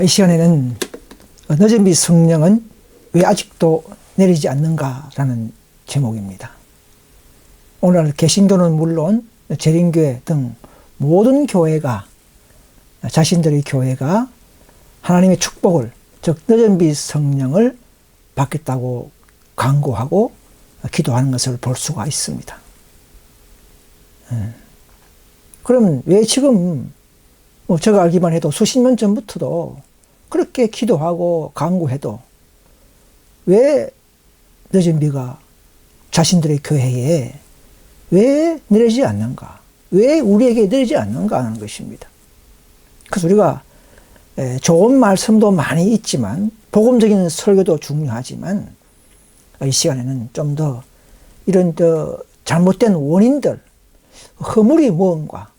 이 시간에는 늦은 빛 성령은 왜 아직도 내리지 않는가라는 제목입니다. 오늘 개신교는 물론 재림교회 등 모든 교회가, 자신들의 교회가 하나님의 축복을, 즉 늦은 빛 성령을 받겠다고 간구하고 기도하는 것을 볼 수가 있습니다. 그러면 왜 지금 제가 알기만 해도 수십 년 전부터도 그렇게 기도하고 간구해도 왜 늦은 비가 자신들의 교회에 왜 내리지 않는가? 왜 우리에게 내리지 않는가 하는 것입니다. 그래서 우리가 좋은 말씀도 많이 있지만 복음적인 설교도 중요하지만 이 시간에는 좀 더 이런 잘못된 원인들, 허물이 무언가,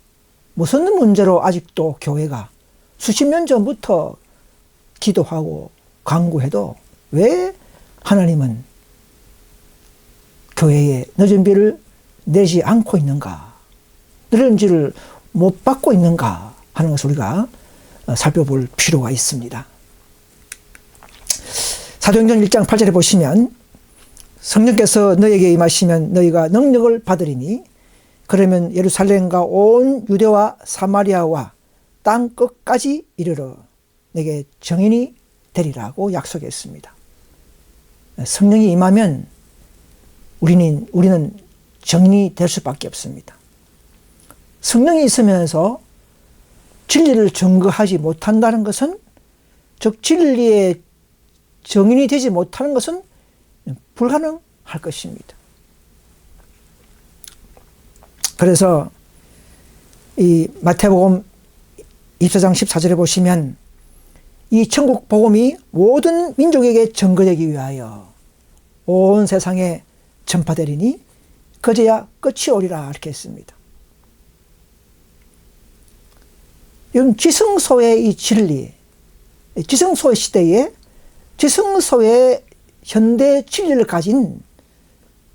무슨 문제로 아직도 교회가 수십 년 전부터 기도하고 간구해도 왜 하나님은 교회에 늦은 비를 내지 않고 있는가, 늦은 비를 못 받고 있는가 하는 것을 우리가 살펴볼 필요가 있습니다. 사도행전 1장 8절에 보시면 성령께서 너희에게 임하시면 너희가 능력을 받으리니 그러면 예루살렘과 온 유대와 사마리아와 땅 끝까지 이르러 내게 증인이 되리라고 약속했습니다. 성령이 임하면 우리는 증인이 될 수밖에 없습니다. 성령이 있으면서 진리를 증거하지 못한다는 것은, 즉 진리의 증인이 되지 못하는 것은 불가능할 것입니다. 그래서 이 마태복음 24장 14절에 보시면 이 천국 복음이 모든 민족에게 증거되기 위하여 온 세상에 전파되리니 그제야 끝이 오리라 이렇게 했습니다. 이건 지성소의 이 진리, 지성소의 시대에 지성소의 현대 진리를 가진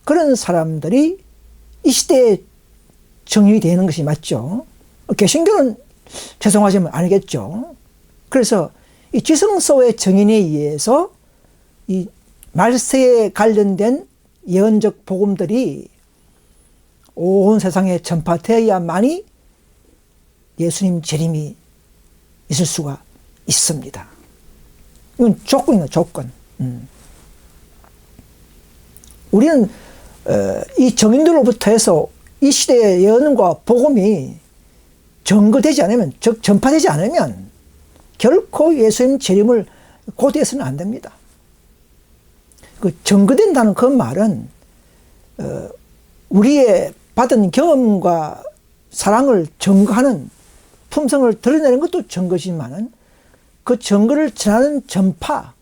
그런 사람들이 이 시대에 정인이 되는 것이 맞죠. 개신교는 죄송하지만 아니겠죠. 그래서 이 지성소의 정인에 의해서 이 말세에 관련된 예언적 복음들이 온 세상에 전파되어야만이 예수님 재림이 있을 수가 있습니다. 이건 조건이에요, 조건. 우리는 이 정인들로부터 해서 이 시대의 예언과 복음이 증거되지 않으면, 즉 전파되지 않으면 결코 예수님 재림을 고대해서는 안 됩니다. 그 증거된다는 그 말은 우리의 받은 경험과 사랑을 증거하는, 품성을 드러내는 것도 증거지만은 그 증거를 전하는 전파,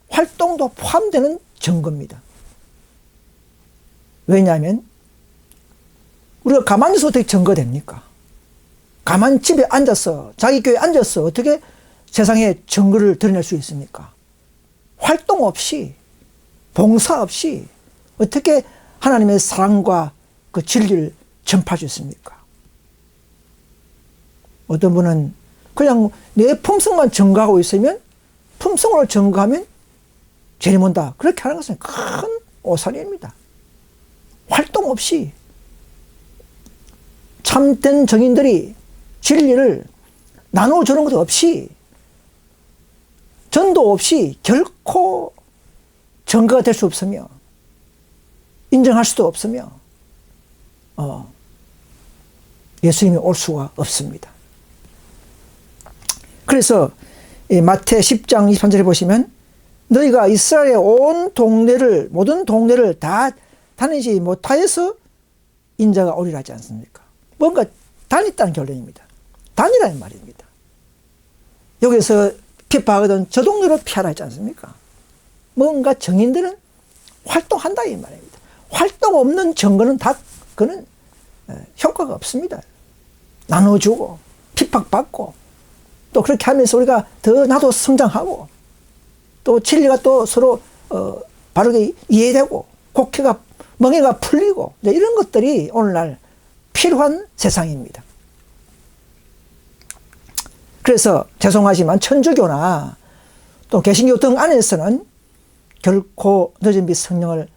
활동도 포함되는 증거입니다. 왜냐하면 우리가 가만히 있어서 어떻게 증거됩니까? 가만히 집에 앉아서, 자기 교회에 앉아서 어떻게 세상에 증거를 드러낼 수 있습니까? 활동 없이, 봉사 없이 어떻게 하나님의 사랑과 그 진리를 전파할 수 있습니까? 어떤 분은 그냥 내 품성만 증거하고 있으면, 품성으로 증거하면 재림 온다, 그렇게 하는 것은 큰 오산입니다. 활동 없이 참된 정인들이 진리를 나눠주는 것 없이, 전도 없이 결코 증거가 될 수 없으며 인정할 수도 없으며 예수님이 올 수가 없습니다. 그래서 마태 10장 23절에 보시면 너희가 이스라엘의 온 동네를, 모든 동네를 다 다니지 못하여서 인자가 오리라 하지 않습니까? 뭔가 다녔다는 결론입니다. 다니라는 말입니다. 여기서 피파하거든 저 동네로 피하라 하지 않습니까? 뭔가 정인들은 활동한다 이 말입니다. 활동 없는 증거는 다 그는 효과가 없습니다. 나눠주고 핍박받고 또 그렇게 하면서 우리가 더 나도 성장하고 또 진리가 또 서로 바르게 이해되고 곡해가 멍해가 풀리고 이런 것들이 오늘날 필요한 세상입니다. 그래서 죄송하지만 천주교나 또 개신교 등 안에서는 결코 늦은 빛 성령을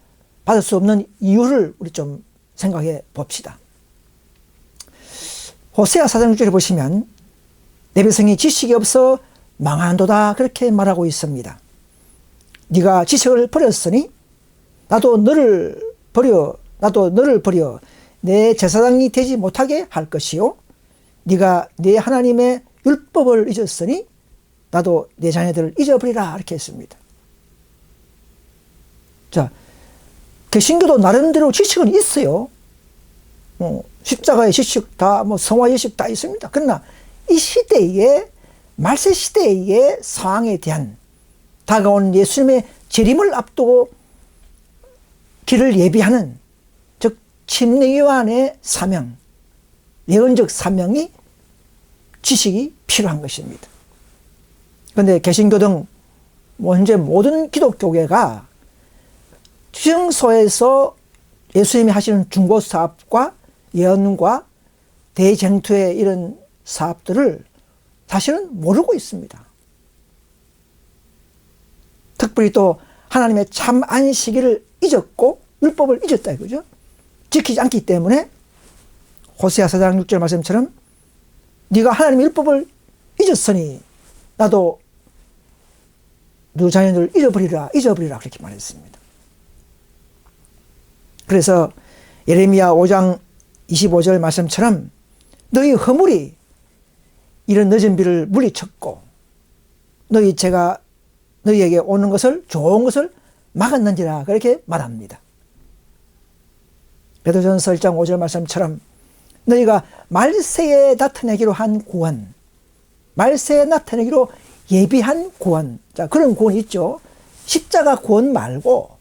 받을 수 없는 이유를 우리 좀 생각해 봅시다. 호세아 4장 6절에 보시면 내 백성이 지식이 없어 망한도다 그렇게 말하고 있습니다. 네가 지식을 버렸으니 나도 너를 버려 내 제사장이 되지 못하게 할 것이요 네가 내 하나님의 율법을 잊었으니 나도 내 자녀들을 잊어버리라 이렇게 했습니다. 자, 개신교도 나름대로 지식은 있어요. 십자가의 지식 다 성화 지식 다 있습니다. 그러나 이 시대의 말세 시대의 상황에 대한 다가온 예수님의 재림을 앞두고 길을 예비하는 즉 침례요한의 사명, 예언적 사명이 지식이 필요한 것입니다. 그런데 개신교 등 현재 모든 기독교계가 지정서에서 예수님이 하시는 중보 사업과 예언과 대쟁투의 이런 사업들을 사실은 모르고 있습니다. 특별히 또 하나님의 참 안식일을 잊었고 율법을 잊었다 이거죠. 지키지 않기 때문에 호세아 4장 6절 말씀처럼 네가 하나님의 율법을 잊었으니 나도 너 자녀들을 잊어버리라 그렇게 말했습니다. 그래서 예레미야 5장 25절 말씀처럼 너희 허물이 이런 늦은 비를 물리쳤고 제가 너희에게 오는 것을 좋은 것을 막았는지라 그렇게 말합니다. 베드로전서 1장 5절 말씀처럼 너희가 말세에 나타내기로 한 구원, 말세에 나타내기로 예비한 구원, 자 그런 구원이 있죠. 십자가 구원 말고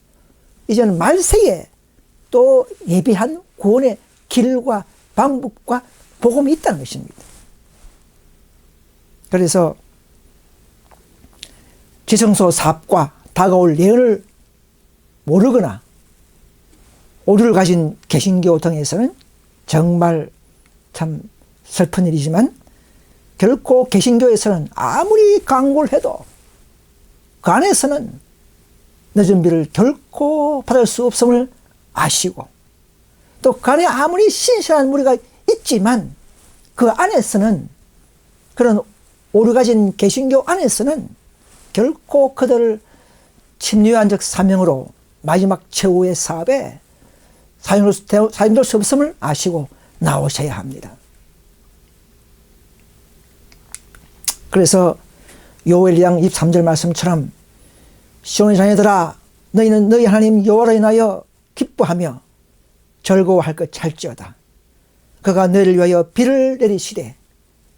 이제는 말세에 또 예비한 구원의 길과 방법과 복음이 있다는 것입니다. 그래서 지성소 사업과 다가올 예언을 모르거나 오류를 가진 개신교 등에서는 정말 참 슬픈 일이지만 결코 개신교에서는 아무리 강구를 해도 그 안에서는 늦은 비를 결코 받을 수 없음을 아시고 또 그 안에 아무리 신실한 무리가 있지만 그 안에서는 그런 오류 가진 개신교 안에서는 결코 그들을 침례요한적 사명으로 마지막 최후의 사업에 사용될 수 없음을 아시고 나오셔야 합니다. 그래서 요엘 2장 23절 말씀처럼 시온의 자녀들아 너희는 너희 하나님 여호와로 인하여 기뻐하며 즐거워할 것 찰지어다. 그가 너희를 위하여 비를 내리시되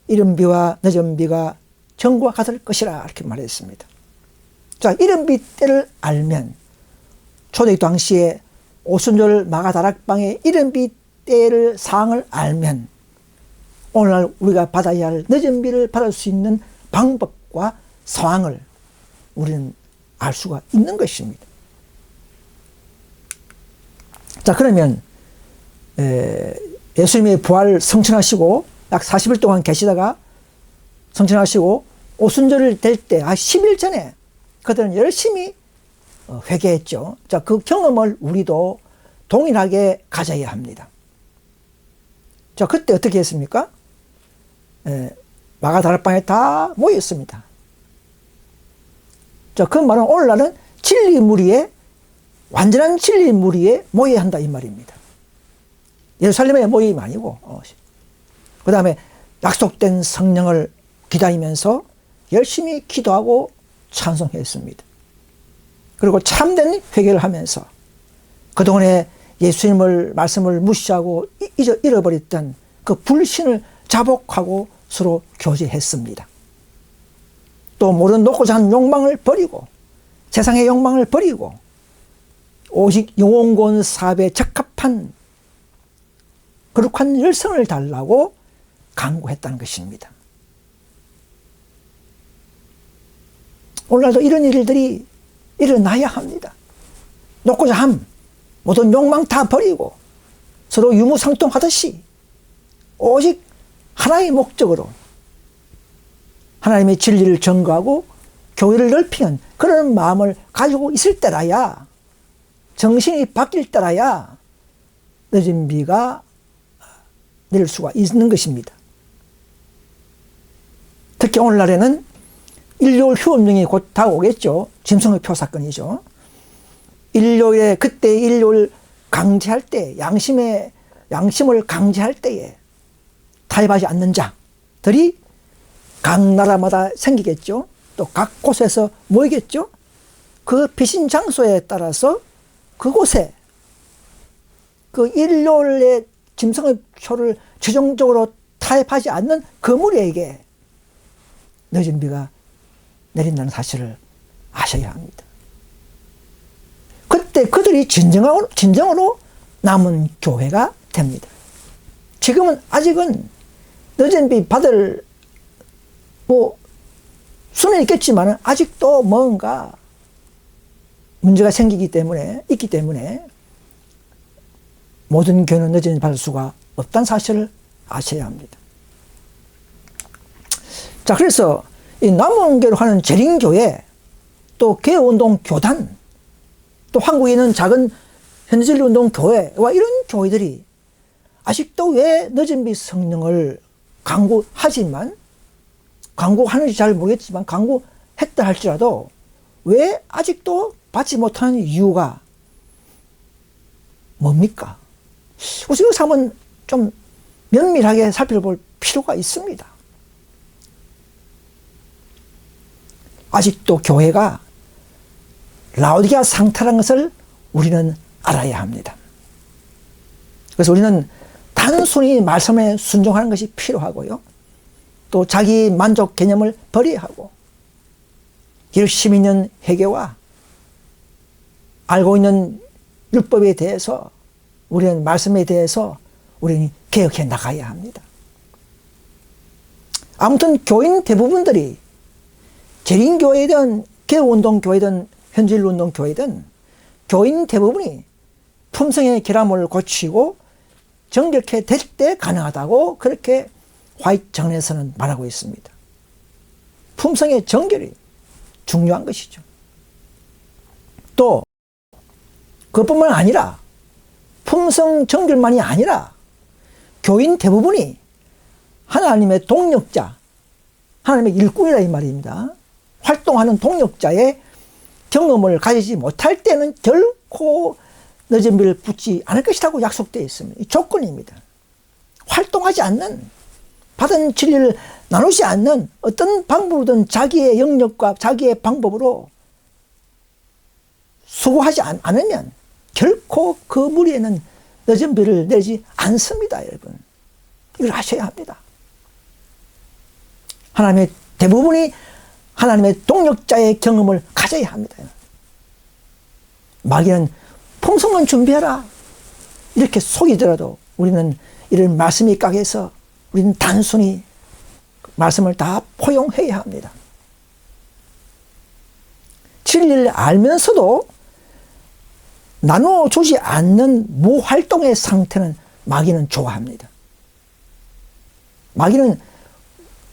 이른 비와 늦은 비가 전과 같을 것이라 이렇게 말했습니다. 자, 이른 비 때를 알면 초대기 당시에 오순절 마가다락방의 이른 비 때를 상황을 알면 오늘날 우리가 받아야 할 늦은 비를 받을 수 있는 방법과 상황을 우리는 알 수가 있는 것입니다. 자, 그러면 예수님의 부활을 성천하시고 약 40일 동안 계시다가 성천하시고 오순절을 될 때 10일 전에 그들은 열심히 회개했죠. 자, 그 경험을 우리도 동일하게 가져야 합니다. 자, 그때 어떻게 했습니까? 마가다락방에 다 모였습니다. 자, 그 말은 오늘날은 진리 무리에 완전한 진리 무리에 모여야 한다 이 말입니다. 예루살렘에 모임이 아니고 그 다음에 약속된 성령을 기다리면서 열심히 기도하고 찬송했습니다. 그리고 참된 회개를 하면서 그동안에 예수님을 말씀을 무시하고 잃어버렸던 그 불신을 자복하고 서로 교제했습니다. 또 모든 놓고자 하는 욕망을 버리고 세상의 욕망을 버리고 오직 영혼구원 사업에 적합한 거룩한 열성을 달라고 강구했다는 것입니다. 오늘날도 이런 일들이 일어나야 합니다. 놓고자 함 모든 욕망 다 버리고 서로 유무상통하듯이 오직 하나의 목적으로 하나님의 진리를 전거하고 교회를 넓히는 그런 마음을 가지고 있을 때라야, 정신이 바뀔 때라야 늦은 비가 내릴 수가 있는 것입니다. 특히 오늘날에는 일요일 휴업령이 곧 다가오겠죠. 짐승의표 사건이죠. 그때 일요일 강제할 때, 양심을 강제할 때에 타협하지 않는 자들이 각 나라마다 생기겠죠. 또 각 곳에서 모이겠죠. 그 피신 장소에 따라서 그곳에 그 일요일에 짐승의 표를 최종적으로 타협하지 않는 그 무리에게 늦은 비가 내린다는 사실을 아셔야 합니다. 그때 그들이 진정으로 남은 교회가 됩니다. 지금은 아직은 늦은 비 받을 수는 있겠지만 아직도 뭔가 문제가 있기 때문에 모든 교회는 늦은 비 받을 수가 없다는 사실을 아셔야 합니다. 자, 그래서 이 남원교로 하는 재림교회, 또 개운동 교단, 또 한국에 있는 작은 현실운동 교회와 이런 교회들이 아직도 왜 늦은 비 성령을 강구하는지 잘 모르겠지만 강구했다 할지라도 왜 아직도 받지 못하는 이유가 뭡니까? 우선 이것을 한번 좀 면밀하게 살펴볼 필요가 있습니다. 아직도 교회가 라오디게아 상태라는 것을 우리는 알아야 합니다. 그래서 우리는 단순히 말씀에 순종하는 것이 필요하고요. 또 자기 만족 개념을 버려야 하고, 열심히 있는 회개와 알고 있는 율법에 대해서, 우리는 말씀에 대해서 우리는 개혁해 나가야 합니다. 아무튼 교인 대부분들이 재림교회든 개운동교회든 현실운동교회든 교인 대부분이 품성의 결함을 고치고 정결케 될 때 가능하다고 그렇게 화이트 전에서는 말하고 있습니다. 품성의 정결이 중요한 것이죠. 또 그것뿐만 아니라 품성 정결만이 아니라 교인 대부분이 하나님의 동력자, 하나님의 일꾼이라 이 말입니다. 활동하는 동력자의 경험을 가지지 못할 때는 결코 늦은 비를 붙지 않을 것이라고 약속되어 있습니다. 이 조건입니다. 활동하지 않는, 받은 진리를 나누지 않는 어떤 방법이든 자기의 영역과 자기의 방법으로 수고하지 않으면 결코 그 무리에는 늦은 비를 내지 않습니다, 여러분. 이걸 아셔야 합니다. 대부분이 하나님의 동력자의 경험을 가져야 합니다. 마귀는 풍성은 준비해라 이렇게 속이더라도 우리는 이런 말씀이 깍해서 우리는 단순히 말씀을 다 포용해야 합니다. 진리를 알면서도 나눠주지 않는 무활동의 상태는 마귀는 좋아합니다. 마귀는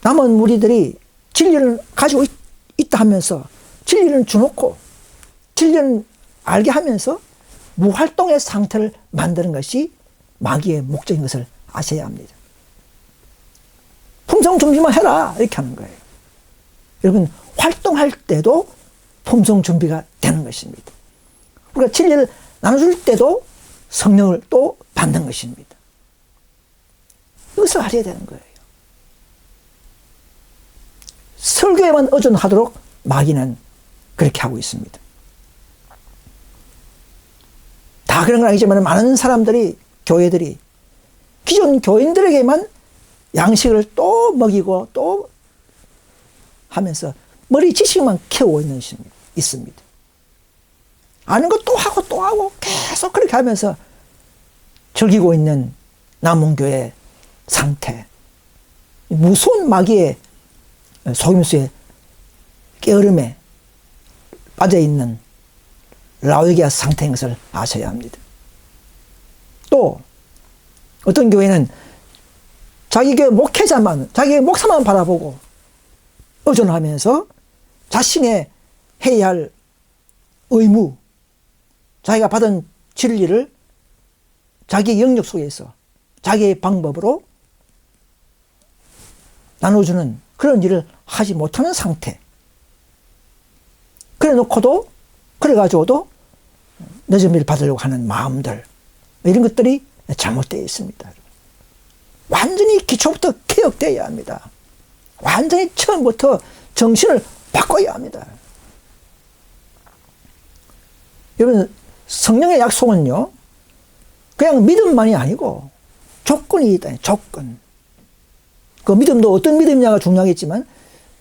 남은 무리들이 진리를 가지고 있다 하면서 진리를 주놓고 진리를 알게 하면서 무활동의 상태를 만드는 것이 마귀의 목적인 것을 아셔야 합니다. 품성 준비만 해라 이렇게 하는 거예요. 여러분, 활동할 때도 품성 준비가 되는 것입니다. 우리가 진리를 나눠줄 때도 성령을 또 받는 것입니다. 이것을 하셔야 되는 거예요. 설교에만 의존하도록 마귀는 그렇게 하고 있습니다. 다 그런 건 아니지만 많은 사람들이, 교회들이 기존 교인들에게만 양식을 또 먹이고 또 하면서 머리 지식만 캐고 있습니다. 아는 거 또 하고 또 하고 계속 그렇게 하면서 즐기고 있는 남원교회 상태. 무서운 마귀의 속임수에 깨어름에 빠져있는 라오디게아 상태인 것을 아셔야 합니다. 또 어떤 교회는 자기 교회 목회자만, 자기 목사만 바라보고 의존하면서 자신의 해야 할 의무, 자기가 받은 진리를 자기의 영역 속에서 자기의 방법으로 나눠주는 그런 일을 하지 못하는 상태. 그래 놓고도, 그래 가지고도 늦은 일을 받으려고 하는 마음들, 이런 것들이 잘못되어 있습니다. 완전히 기초부터 개혁되어야 합니다. 완전히 처음부터 정신을 바꿔야 합니다. 여러분, 성령의 약속은요, 그냥 믿음만이 아니고 조건이 있다. 조건. 그 믿음도 어떤 믿음이냐가 중요하겠지만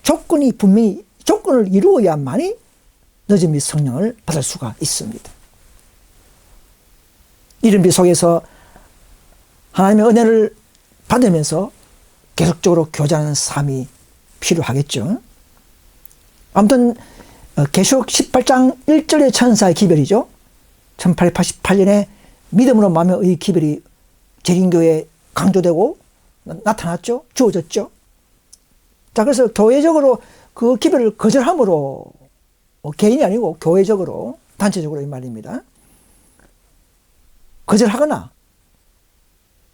조건이 분명히, 조건을 이루어야만이 늦은 미 성령을 받을 수가 있습니다. 이른 비 속에서 하나님의 은혜를 받으면서 계속적으로 교제하는 삶이 필요하겠죠. 아무튼 계시록 18장 1절의 천사의 기별이죠. 1888년에 믿음으로 마음의 기별이 재림교회에 강조되고 나타났죠. 주어졌죠. 자, 그래서 교회적으로 그 기별을 거절함으로, 개인이 아니고 교회적으로, 단체적으로 이 말입니다. 거절하거나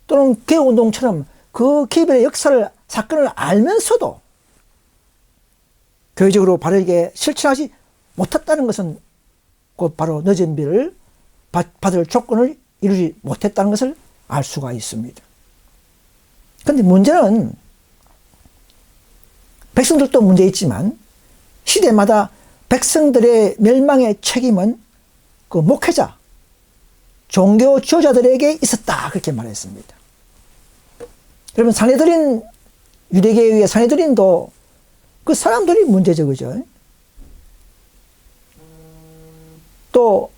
또는 개혁운동처럼 그 기별의 역사를, 사건을 알면서도 교회적으로 바르게 실천하지 못했다는 것은 곧 바로 늦은 비를 받을 조건을 이루지 못했다는 것을 알 수가 있습니다. 그런데 문제는 백성들도 문제 있지만 시대마다 백성들의 멸망의 책임은 그 목회자, 종교 지도자들에게 있었다, 그렇게 말했습니다. 여러분, 산헤드린, 유대계의 산헤드린도 그 사람들이 문제죠, 그죠? 또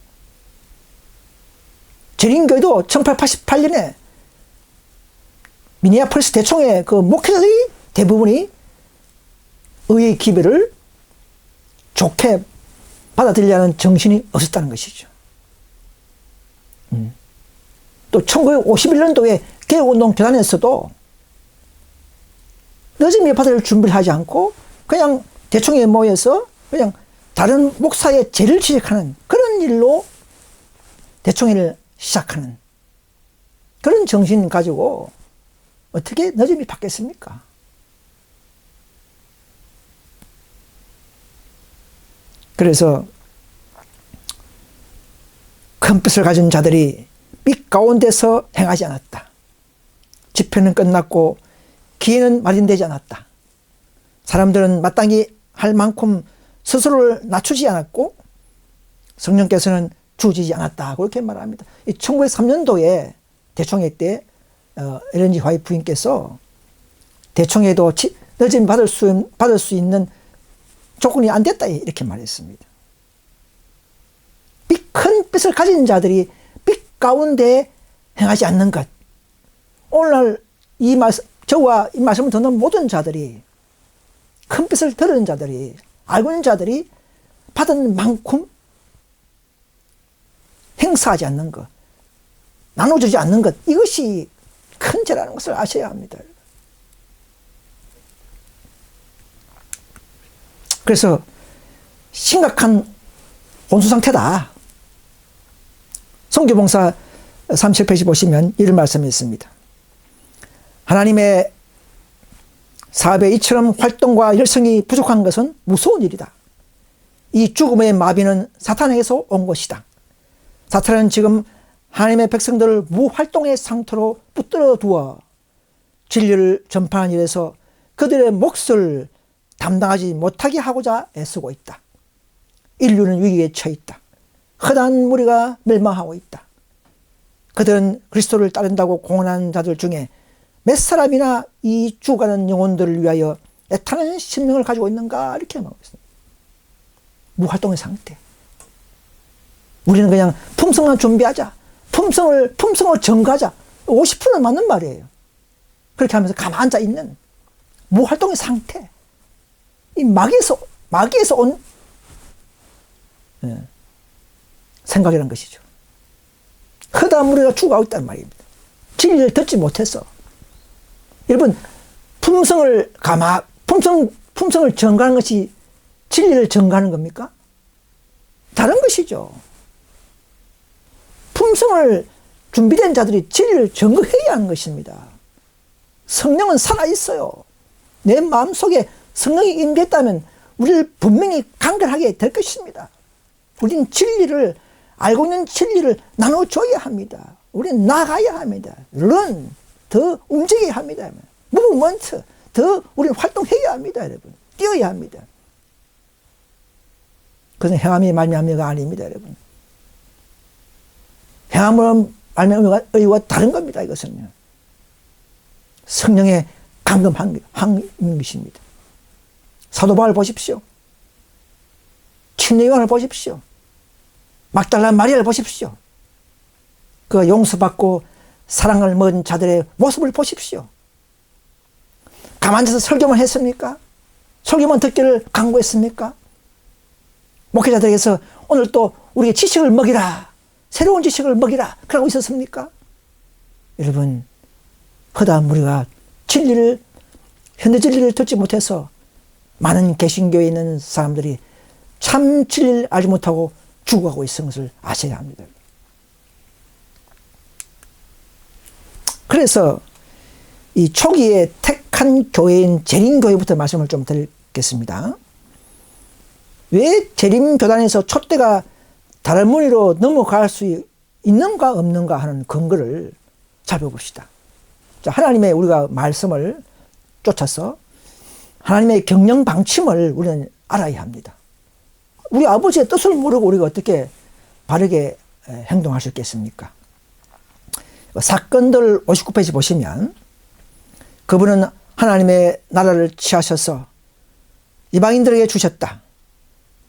재림교회도 1888년에 미니아폴리스 대총회 그 목회자들이 대부분이 의의 기별을 좋게 받아들이려는 정신이 없었다는 것이죠. 또 1951년도에 개혁운동 교단에서도 늦은 받을 준비를 하지 않고 그냥 대총회에 모여서 그냥 다른 목사의 죄를 지적하는 그런 일로 대총회를 시작하는 그런 정신 가지고 어떻게 늦음이 받겠습니까? 그래서 큰 뜻을 가진 자들이 빛 가운데서 행하지 않았다. 집회는 끝났고 기회는 마련되지 않았다. 사람들은 마땅히 할 만큼 스스로를 낮추지 않았고 성령께서는 주지지 않았다. 그렇게 말합니다. 1903년도에 대총회 때 엘렌 G 화이트 부인께서 대총회도 늦은 받을 수 있는 조건이 안 됐다, 이렇게 말했습니다. 큰 빛을 가진 자들이 빛 가운데 행하지 않는 것. 오늘날 저와 이 말씀을 듣는 모든 자들이, 큰 빛을 들은 자들이, 알고 있는 자들이 받은 만큼 행사하지 않는 것, 나눠주지 않는 것, 이것이 큰 죄라는 것을 아셔야 합니다. 그래서 심각한 온수 상태다. 성교봉사 37페이지 보시면 이런 말씀이 있습니다. 하나님의 사업에 이처럼 활동과 열성이 부족한 것은 무서운 일이다. 이 죽음의 마비는 사탄에게서 온 것이다. 사탄은 지금 하나님의 백성들을 무활동의 상태로 붙들어 두어 진리를 전파하는 일에서 그들의 몫을 담당하지 못하게 하고자 애쓰고 있다. 인류는 위기에 처해 있다. 흔한 무리가 멸망하고 있다. 그들은 그리스도를 따른다고 공언하는 자들 중에 몇 사람이나 이 죽어가는 영혼들을 위하여 애타는 심령을 가지고 있는가, 이렇게 말하고 있습니다. 무활동의 상태. 우리는 그냥 품성만 준비하자, 품성을 증가하자, 50%는 맞는 말이에요. 그렇게 하면서 가만 앉아 있는 무활동의 상태. 이 마귀에서 온 생각이라는 것이죠. 흔한 무리가 죽어가고 있다는 말입니다. 진리를 듣지 못해서. 여러분, 품성을 품성을 증가하는 것이 진리를 증가하는 겁니까? 다른 것이죠. 품성을 준비된 자들이 진리를 증거해야 하는 것입니다. 성령은 살아있어요. 내 마음속에 성령이 임했다면 우리를 분명히 간결하게 될 것입니다. 우리는 진리를, 알고 있는 진리를 나눠줘야 합니다. 우리는 나가야 합니다. 런, 더 움직여야 합니다. 무브먼트, 더 우리는 활동해야 합니다. 여러분. 뛰어야 합니다. 그것은 행함이 말미암아가 아닙니다. 여러분. 행함으로 말미암아 의와 다른 겁니다. 이것은요. 성령의 감금한 것입니다. 사도 바울 보십시오. 침례 요한을 보십시오. 막달라 마리아를 보십시오. 그 용서받고 사랑을 먹은 자들의 모습을 보십시오. 가만히 있어서 설교만 했습니까? 설교만 듣기를 강구했습니까? 목회자들에게서 오늘 또 우리에게 지식을 먹이라, 새로운 지식을 먹이라 그러고 있었습니까? 여러분, 허다한 우리가 진리를, 현대 진리를 듣지 못해서 많은 개신교에 있는 사람들이 참 진리를 알지 못하고 죽어가고 있는 것을 아셔야 합니다. 그래서 이 초기에 택한 교회인 재림교회부터 말씀을 좀 드리겠습니다. 왜 재림교단에서 촛대가 다른 무리로 넘어갈 수 있는가 없는가 하는 근거를 살펴봅시다. 자, 하나님의 우리가 말씀을 쫓아서 하나님의 경영 방침을 우리는 알아야 합니다. 우리 아버지의 뜻을 모르고 우리가 어떻게 바르게 행동할 수 있겠습니까? 사건들 59페이지 보시면 그분은 하나님의 나라를 취하셔서 이방인들에게 주셨다.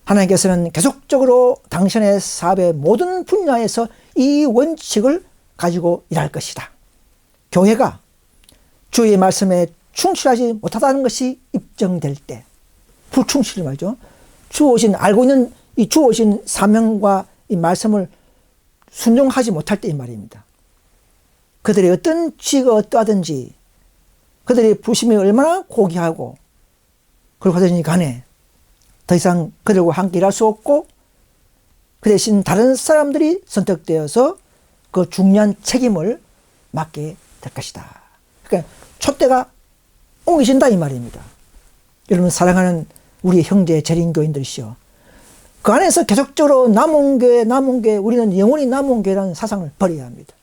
하나님께서는 계속적으로 당신의 사업의 모든 분야에서 이 원칙을 가지고 일할 것이다. 교회가 주의 말씀에 충실하지 못하다는 것이 입증될 때, 불충실 말이죠. 주어진, 알고 있는 이 주어진 사명과 이 말씀을 순종하지 못할 때인 말입니다. 그들의 어떤 지가 어떠하든지, 그들의 부심이 얼마나 고귀하고, 그리고 하든지 간에 더 이상 그들과 함께 일할 수 없고, 그 대신 다른 사람들이 선택되어서 그 중요한 책임을 맡게 될 것이다. 그러니까 촛대가 옮겨진다 이 말입니다. 여러분 사랑하는 우리 형제 재림교인들이시여, 그 안에서 계속적으로 남원교회 우리는 영원히 남원교회라는 사상을 버려야 합니다.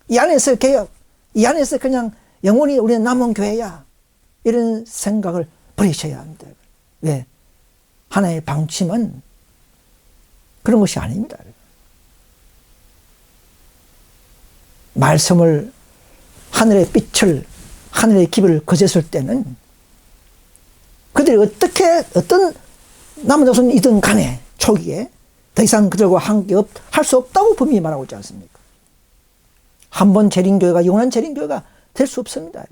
이 안에서 개혁, 이 안에서 그냥 영원히 우리는 남원교회야 이런 생각을 버리셔야 합니다. 왜? 하나의 방침은 그런 것이 아닙니다. 말씀을, 하늘의 빛을, 하늘의 기별을 거졌을 때는 그들이 어떤 남은 자손이든 간에 초기에 더 이상 그들과 함께 할 수 없다고 분명히 말하고 있지 않습니까? 한 번 재림교회가 영원한 재림교회가 될 수 없습니다.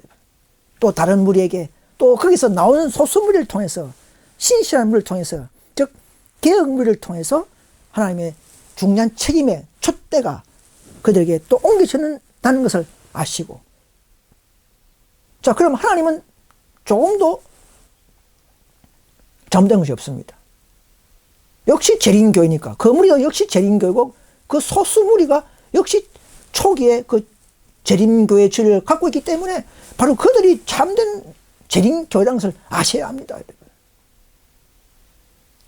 또 다른 무리에게, 또 거기서 나오는 소수무리를 통해서, 신실한 무리를 통해서, 즉 개혁 무리를 통해서 하나님의 중요한 책임의 촛대가 그들에게 또 옮겨진다는 것을 아시고, 자, 그럼 하나님은 조금도 잘못된 것이 없습니다. 역시 재림교회니까 그 무리가 역시 재림교회고 그 소수무리가 역시 초기에 그 재림교회의 진리를 갖고 있기 때문에 바로 그들이 참된 재림교회라는 것을 아셔야 합니다.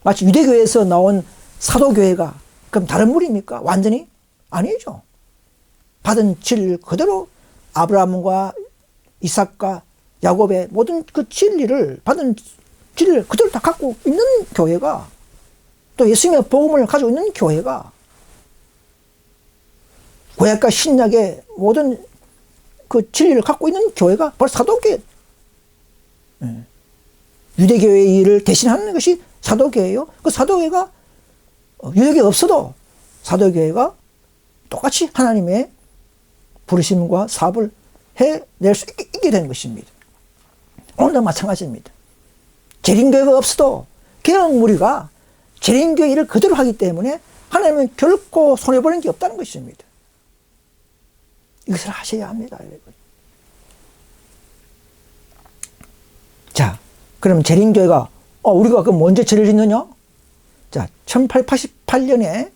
마치 유대교회에서 나온 사도교회가 그럼 다른 무리입니까? 완전히 아니죠. 받은 진리를 그대로 아브라함과 이삭과 야곱의 모든 그 진리를 받은 진리를 그대로 다 갖고 있는 교회가, 또 예수님의 복음을 가지고 있는 교회가, 구약과 신약의 모든 그 진리를 갖고 있는 교회가 바로 사도교회. 유대교회의 일을 대신하는 것이 사도교회예요. 그 사도교회가 유대교회 없어도 사도교회가 똑같이 하나님의 부르심과 사업을 해낼 수 있게 되는 것입니다. 오늘도 마찬가지입니다. 재림교회가 없어도 개혁무리가 재림교회 일을 그대로 하기 때문에 하나님은 결코 손해보는 게 없다는 것입니다. 이것을 하셔야 합니다, 여러분. 자, 그럼 재림교회가 우리가 그럼 언제 절을 짓느냐? 자, 1888년에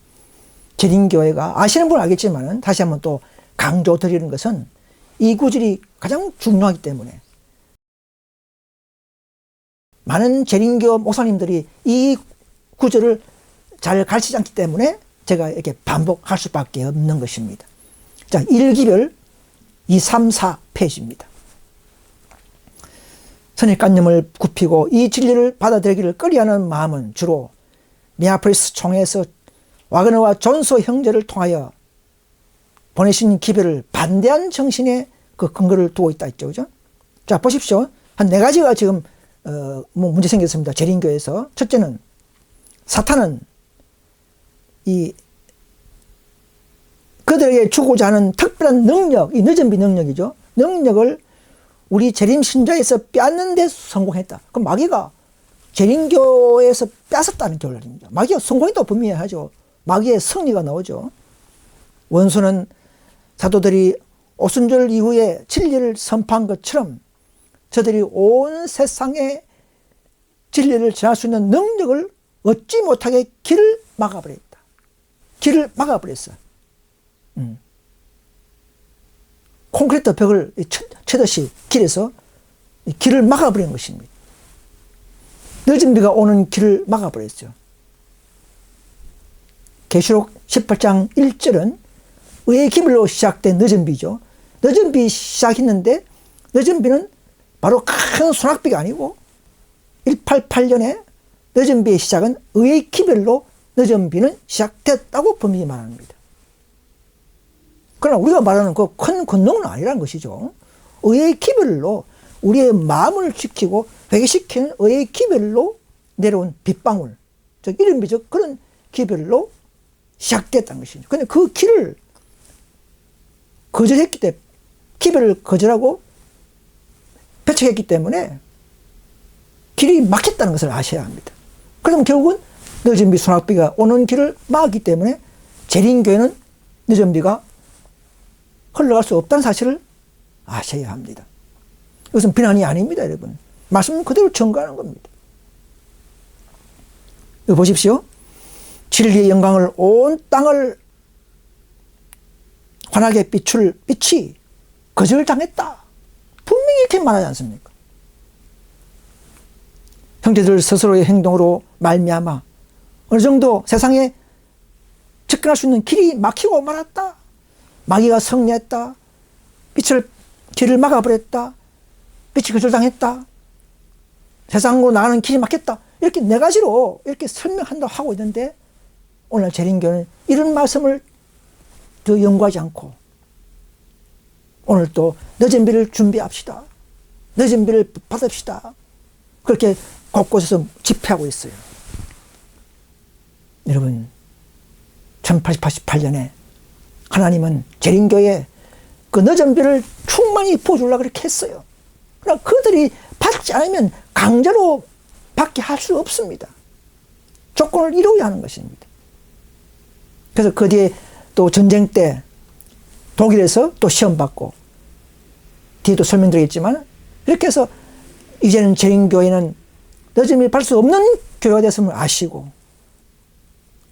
재림교회가 아시는 분은 알겠지만 다시 한번 또 강조드리는 것은 이 구절이 가장 중요하기 때문에 많은 재림교 목사님들이 이 구절을 잘 가르치지 않기 때문에 제가 이렇게 반복할 수밖에 없는 것입니다. 자, 1기별 2, 3, 4페이지입니다. 선입관념을 굽히고 이 진리를 받아들이기를 꺼려하는 마음은 주로 미네아폴리스 총회에서 와그너와 존소 형제를 통하여 보내신 기별을 반대한 정신에 그 근거를 두고 있다 했죠. 그죠? 자, 보십시오. 한 4가지가 지금 문제 생겼습니다. 재림교에서. 첫째는 사탄은 그들에게 주고자 하는 특별한 능력, 이 늦은비 능력이죠. 능력을 우리 재림 신자에서 빼앗는 데 성공했다. 그럼 마귀가 재림교에서 뺏었다는 결론입니다. 마귀가 성공했다고 분명히 하죠. 마귀의 승리가 나오죠. 원수는 사도들이 오순절 이후에 진리를 선포한 것처럼 저들이 온 세상의 진리를 전할 수 있는 능력을 얻지 못하게 길을 막아버렸다. 길을 막아버렸어. 콘크리트 벽을 치듯이 길에서 길을 막아버린 것입니다. 늦은 비가 오는 길을 막아버렸죠. 계시록 18장 1절은 의의 기별로 시작된 늦은 비죠. 늦은 비 시작했는데 늦은 비는 바로 큰 소낙비가 아니고 188년에 늦은 비의 시작은 의의 기별로 늦은 비는 시작됐다고 분명히 말합니다. 그러나 우리가 말하는 그 큰 권능은 아니라는 것이죠. 의의 기별로 우리의 마음을 지키고 회개시키는 의의 기별로 내려온 빗방울, 즉 이른비적 그런 기별로 시작됐다는 것이죠. 근데 그 길을 거절했기 때문에, 기별을 거절하고 배척했기 때문에 길이 막혔다는 것을 아셔야 합니다. 그럼 결국은 늦은 비, 소낙비가 오는 길을 막았기 때문에 재림교회는 늦은 비가 흘러갈 수 없다는 사실을 아셔야 합니다. 이것은 비난이 아닙니다, 여러분. 말씀 그대로 증거하는 겁니다. 여기 보십시오. 진리의 영광을 온 땅을 환하게 비출 빛이 거절당했다. 분명히 이렇게 말하지 않습니까? 형제들 스스로의 행동으로 말미암아 어느 정도 세상에 접근할 수 있는 길이 막히고 말았다. 마귀가 승리했다. 길을 막아버렸다. 빛이 거절당했다. 세상으로 나가는 길이 막혔다. 이렇게 4가지로 이렇게 설명한다고 하고 있는데 오늘 재림교는 이런 말씀을 더 연구하지 않고 오늘 또 늦은 비를 준비합시다. 늦은 비를 받읍시다. 그렇게 곳곳에서 집회하고 있어요. 여러분, 1888년에 하나님은 재림교에 그 늦은 비를 충만히 부어주려고 그렇게 했어요. 그러나 그들이 받지 않으면 강제로 받게 할 수 없습니다. 조건을 이루어야 하는 것입니다. 그래서 그 뒤에 또 전쟁 때 독일에서 또 시험받고 뒤에도 설명드리겠지만 이렇게 해서 이제는 재림교회는 늦은 비 받을 수 없는 교회가 됐음을 아시고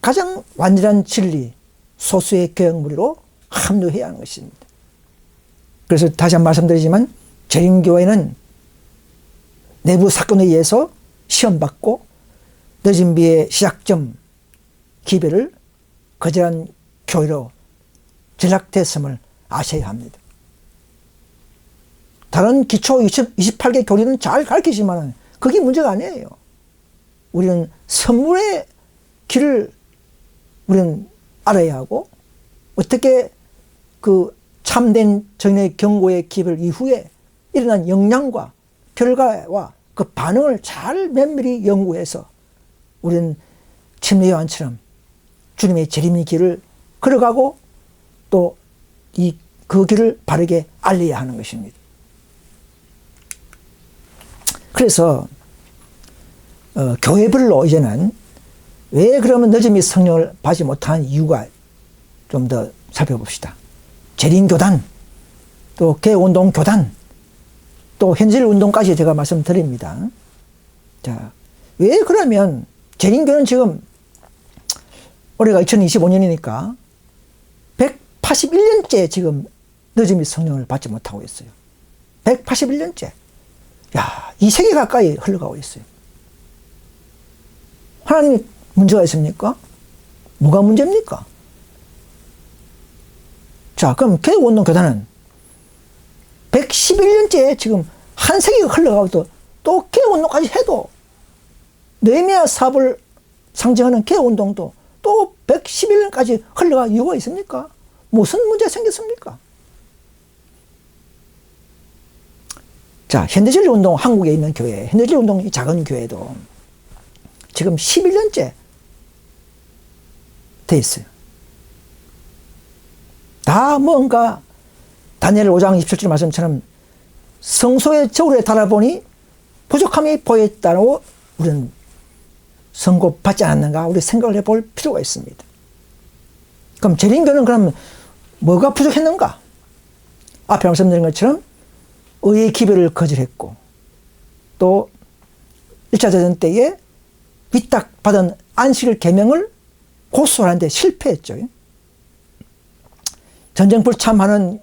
가장 완전한 진리, 소수의 교역무리로 합류해야 하는 것입니다. 그래서 다시 한번 말씀드리지만 재림교회는 내부 사건에 의해서 시험받고 늦은 비의 시작점 기별을 거절한 교회로 전락됐음을 아셔야 합니다. 다른 기초 28개 교리는 잘 가르치지만 그게 문제가 아니에요. 우리는 선물의 길을 우리는 알아야 하고 어떻게 그 참된 정의 경고의 기별 이후에 일어난 영향과 결과와 그 반응을 잘 면밀히 연구해서 우리는 침례 요한처럼 주님의 재림의 길을 걸어가고 또 그 길을 바르게 알려야 하는 것입니다. 그래서 교회별로 이제는 왜 그러면 늦음이 성령을 받지 못한 이유가 좀 더 살펴봅시다. 재림교단, 또 개운동교단, 또 현실운동까지 제가 말씀드립니다. 자, 왜 그러면 재림교는 지금 올해가 2025년이니까 181년째 지금 늦음이 성령을 받지 못하고 있어요. 181년째. 야, 2세기 가까이 흘러가고 있어요. 하나님이 문제가 있습니까? 뭐가 문제입니까? 자, 그럼 개혁운동 교단은 111년째 지금 한 세기가 흘러가고 또 개혁운동까지 해도 느헤미야 사업을 상징하는 개혁운동도 또 111년까지 흘러갈 이유가 있습니까? 무슨 문제가 생겼습니까? 자, 현대주의 운동, 한국에 있는 교회, 현대주의 운동 이 작은 교회도 지금 11년째 돼 있어요. 다 뭔가 다니엘 5장 27절 말씀처럼 성소의 저울에 달아보니 부족함이 보였다고 우리는 선고받지 않았는가 우리 생각을 해볼 필요가 있습니다. 그럼 재림교는 그럼 뭐가 부족했는가? 앞에 말씀드린 것처럼 의의 기별을 거절했고 또 1차 대전 때에 위탁받은 안식일 계명을 고수하는데 실패했죠. 전쟁 불참하는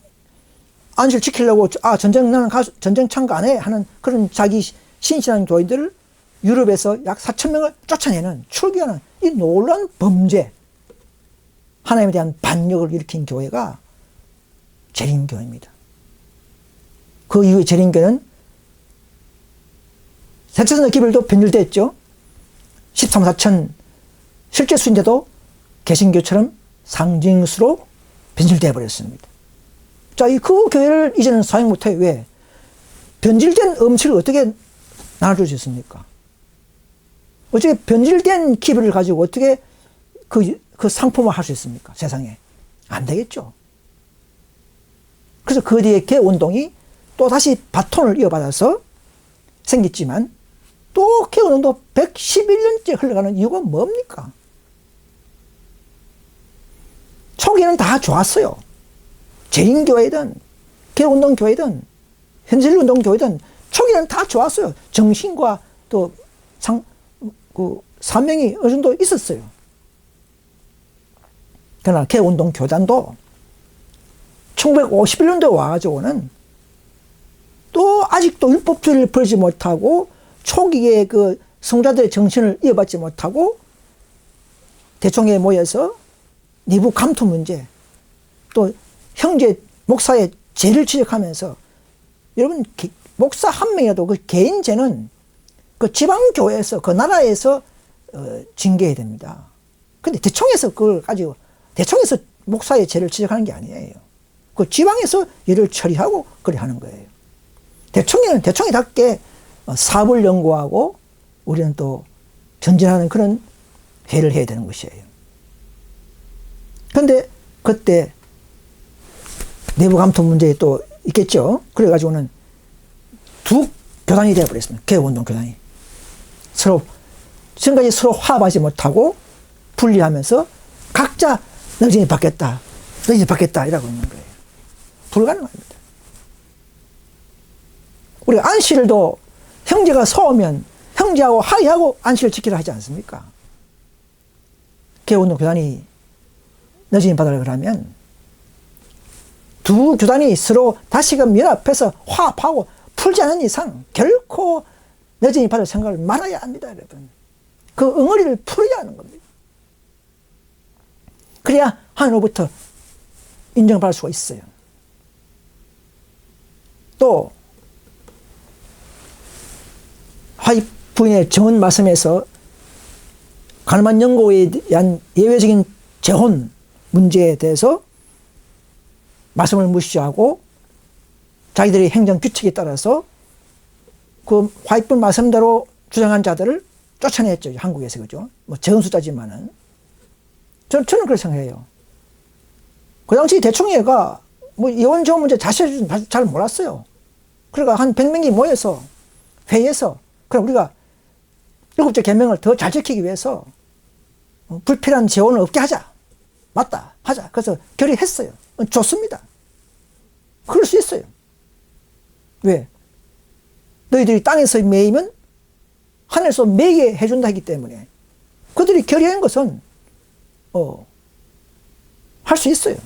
안식일 지키려고 나는 전쟁 참가 안 해 하는 그런 자기 신실한 교인들을 유럽에서 약 4,000명을 쫓아내는 출교하는 이 놀라운 범죄 하나님에 대한 반역을 일으킨 교회가 재림교회입니다. 그 이후에 재림교회는 세차선의 기별도 변질됐죠. 13사천 실제 수인데도 개신교처럼 상징수로 변질되어 버렸습니다. 자, 그 교회를 이제는 사용 못해요. 왜? 변질된 음식을 어떻게 나눠줄 수 있습니까? 어떻게 변질된 기별을 가지고 어떻게 그 상품을 할 수 있습니까? 세상에. 안 되겠죠. 그래서 그 뒤에 개운동이 또 다시 바톤을 이어받아서 생겼지만 또 개운동도 111년째 흘러가는 이유가 뭡니까? 초기에는 다 좋았어요. 재림교회든 개운동교회든 현실운동교회든 초기에는 다 좋았어요. 정신과 또 사명이 어느 정도 있었어요. 그러나 개운동교단도 1951년도에 와가지고는 또 아직도 율법주의를 버리지 못하고 초기에 그 성자들의 정신을 이어받지 못하고 대총회에 모여서 내부 감투 문제 또 형제 목사의 죄를 지적하면서 여러분 목사 한 명이라도 그 개인 죄는 그 지방교회에서 그 나라에서 징계해야 됩니다. 근데 대총에서 그걸 가지고 대총에서 목사의 죄를 지적하는 게 아니에요. 그 지방에서 일을 처리하고 그래 하는 거예요. 대총회는 대총회답게 사업을 연구하고 우리는 또 전진하는 그런 회를 해야 되는 것이에요. 그런데 그때 내부 감투 문제에 또 있겠죠. 그래가지고는 두 교단이 되어버렸습니다. 개혁운동 교단이. 지금까지 서로 화합하지 못하고 분리하면서 각자 너희들이 받겠다. 너희들이 받겠다. 이라고 있는 거예요. 불가능합니다. 우리 안식일도 형제가 서우면 형제하고 합의하고 안식일 지키라 하지 않습니까? 개혁운동 교단이 너희들이 받으라 그러면 두 교단이 서로 다시금 연합해서 화합하고 풀지 않은 이상 결코 너희들이 받을 생각을 말아야 합니다, 여러분. 그 응어리를 풀어야 하는 겁니다. 그래야 하나님으로부터 인정받을 수가 있어요. 또 화입 부인의 정언 말씀에서 가늠한 영고에 대한 예외적인 재혼 문제에 대해서 말씀을 무시하고 자기들의 행정 규칙에 따라서 그 화입부 말씀대로 주장한 자들을 쫓아냈죠. 한국에서. 그죠? 뭐 적은 숫자지만은. 저는 그렇게 생각해요. 그 당시 대총회가 뭐 이혼 저 문제 자세히 잘 몰랐어요. 그러니까 한 100명이 모여서 회의해서 그럼 우리가 7째 계명을 더 잘 지키기 위해서 불필요한 재혼을 없게 하자. 맞다. 하자. 그래서 결의했어요. 좋습니다. 그럴 수 있어요. 왜? 너희들이 땅에서 매이면 하늘에서 매게 해준다 하기 때문에 그들이 결의한 것은 할 수 있어요.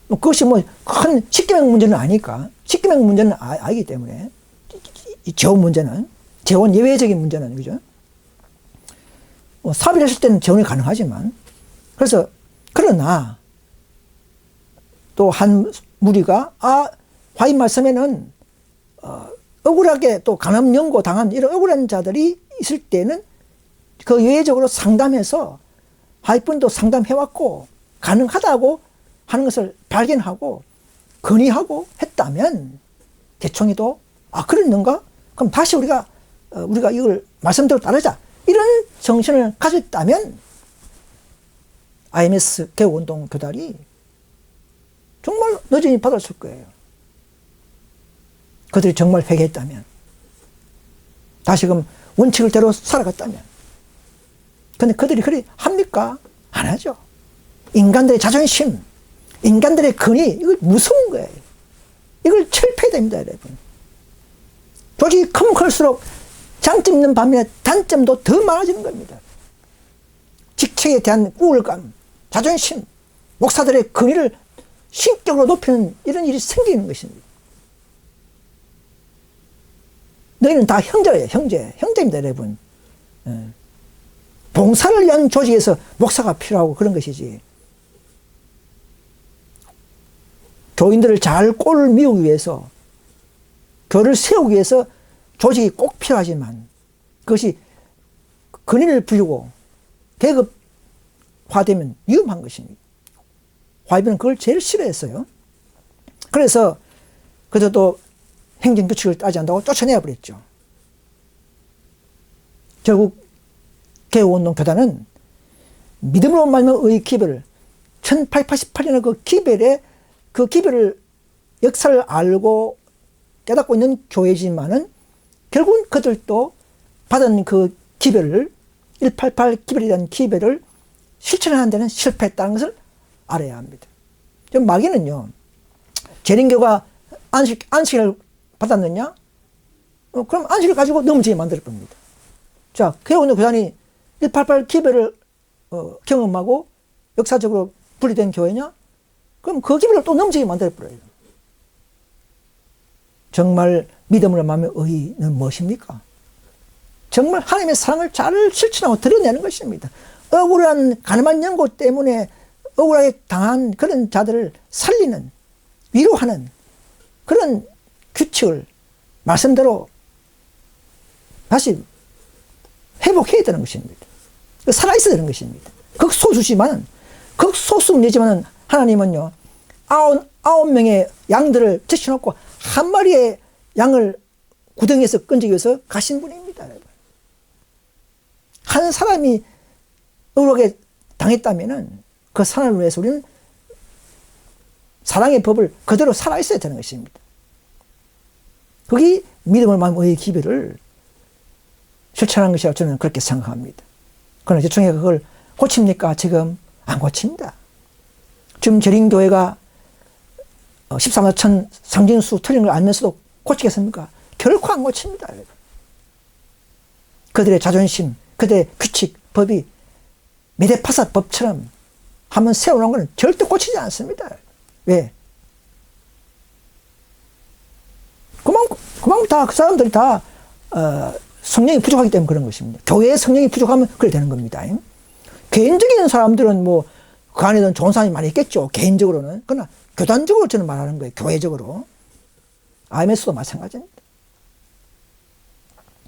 그것이 뭐 큰 십계명 문제는 아니까. 십계명 문제는 아니기 때문에 이 재혼 문제는 재혼 예외적인 문제는 그죠? 사업을 했을 때는 재혼이 가능하지만 그래서 그러나 또 한 무리가 화인 말씀에는 억울하게 또 간암연고 당한 이런 억울한 자들이 있을 때는 그 예외적으로 상담해서 화이분도 상담해왔고 가능하다고 하는 것을 발견하고 건의하고 했다면 대총이도 그랬는가? 그럼 다시 우리가 이걸 말씀대로 따르자 이런 정신을 가졌다면 IMS 개혁운동 교단이 정말 너진이 받았을 거예요. 그들이 정말 회개했다면 다시금 원칙을 대로 살아갔다면. 근데 그들이 그리 합니까? 안 하죠. 인간들의 자존심, 인간들의 근위, 이거 무서운 거예요. 이걸 철폐해야 됩니다, 여러분. 조직이 크면 클수록 장점 있는 반면에 단점도 더 많아지는 겁니다. 직책에 대한 우울감, 자존심, 목사들의 근위를 신격으로 높이는 이런 일이 생기는 것입니다. 너희는 다 형제예요, 형제입니다, 여러분. 봉사를 위한 조직에서 목사가 필요하고 그런 것이지. 교인들을 잘 꼴을 미우기 위해서, 교를 세우기 위해서 조직이 꼭 필요하지만 그것이 근위를 부리고 계급화되면 위험한 것입니다. 화이비는 그걸 제일 싫어했어요. 그래서 그저도 행정규칙을 따지 않는다고 쫓아내야 버렸죠. 결국 개혁운동 교단은 믿음으로 말미암아 의 기별을 1888년의 그 기별을 역사를 알고 깨닫고 있는 교회지만은 결국은 그들도 받은 그 기별을 188 기별에 대한 기별을 실천하는 데는 실패했다는 것을 알아야 합니다. 좀 마귀는요, 재림교가 안식을 받았느냐? 그럼 안식을 가지고 넘지게 만들 겁니다. 자, 개혁운동 교단이 188 기별을 경험하고 역사적으로 분리된 교회냐? 그럼 그 기별을 또 넘지게 만들어버려요. 정말 믿음으로 말하면 의는 무엇입니까? 정말 하나님의 사랑을 잘 실천하고 드러내는 것입니다. 억울한 가늠한 연고 때문에 억울하게 당한 그런 자들을 살리는, 위로하는 그런 규칙을 말씀대로 다시 회복해야 되는 것입니다. 살아있어야 되는 것입니다. 극소수지만, 극소수이지만 하나님은요, 9명의 양들을 제쳐놓고 한 마리의 양을 구덩이에서 건지기 위해서 가신 분입니다. 한 사람이 억울하게 당했다면은 그 사람을 위해서 우리는 사랑의 법을 그대로 살아있어야 되는 것입니다. 그게 믿음을 마음의 기별을 실천하는 것이라고 저는 그렇게 생각합니다. 그러나 대충 그걸 고칩니까? 지금 안 고칩니다. 지금 재림교회가 13만 상징수 틀린 걸 알면서도 고치겠습니까? 결코 안 고칩니다. 그들의 자존심, 그들의 규칙, 법이 메데파사법처럼 한번 세워놓은 것은 절대 고치지 않습니다. 왜? 그만큼 다 그 사람들이 다 성령이 부족하기 때문에 그런 것입니다. 교회의 성령이 부족하면 그래 되는 겁니다. 개인적인 사람들은 뭐 그 안에는 좋은 사람이 많이 있겠죠. 개인적으로는. 그러나 교단적으로 저는 말하는 거예요. 교회적으로. IMS도 마찬가지입니다.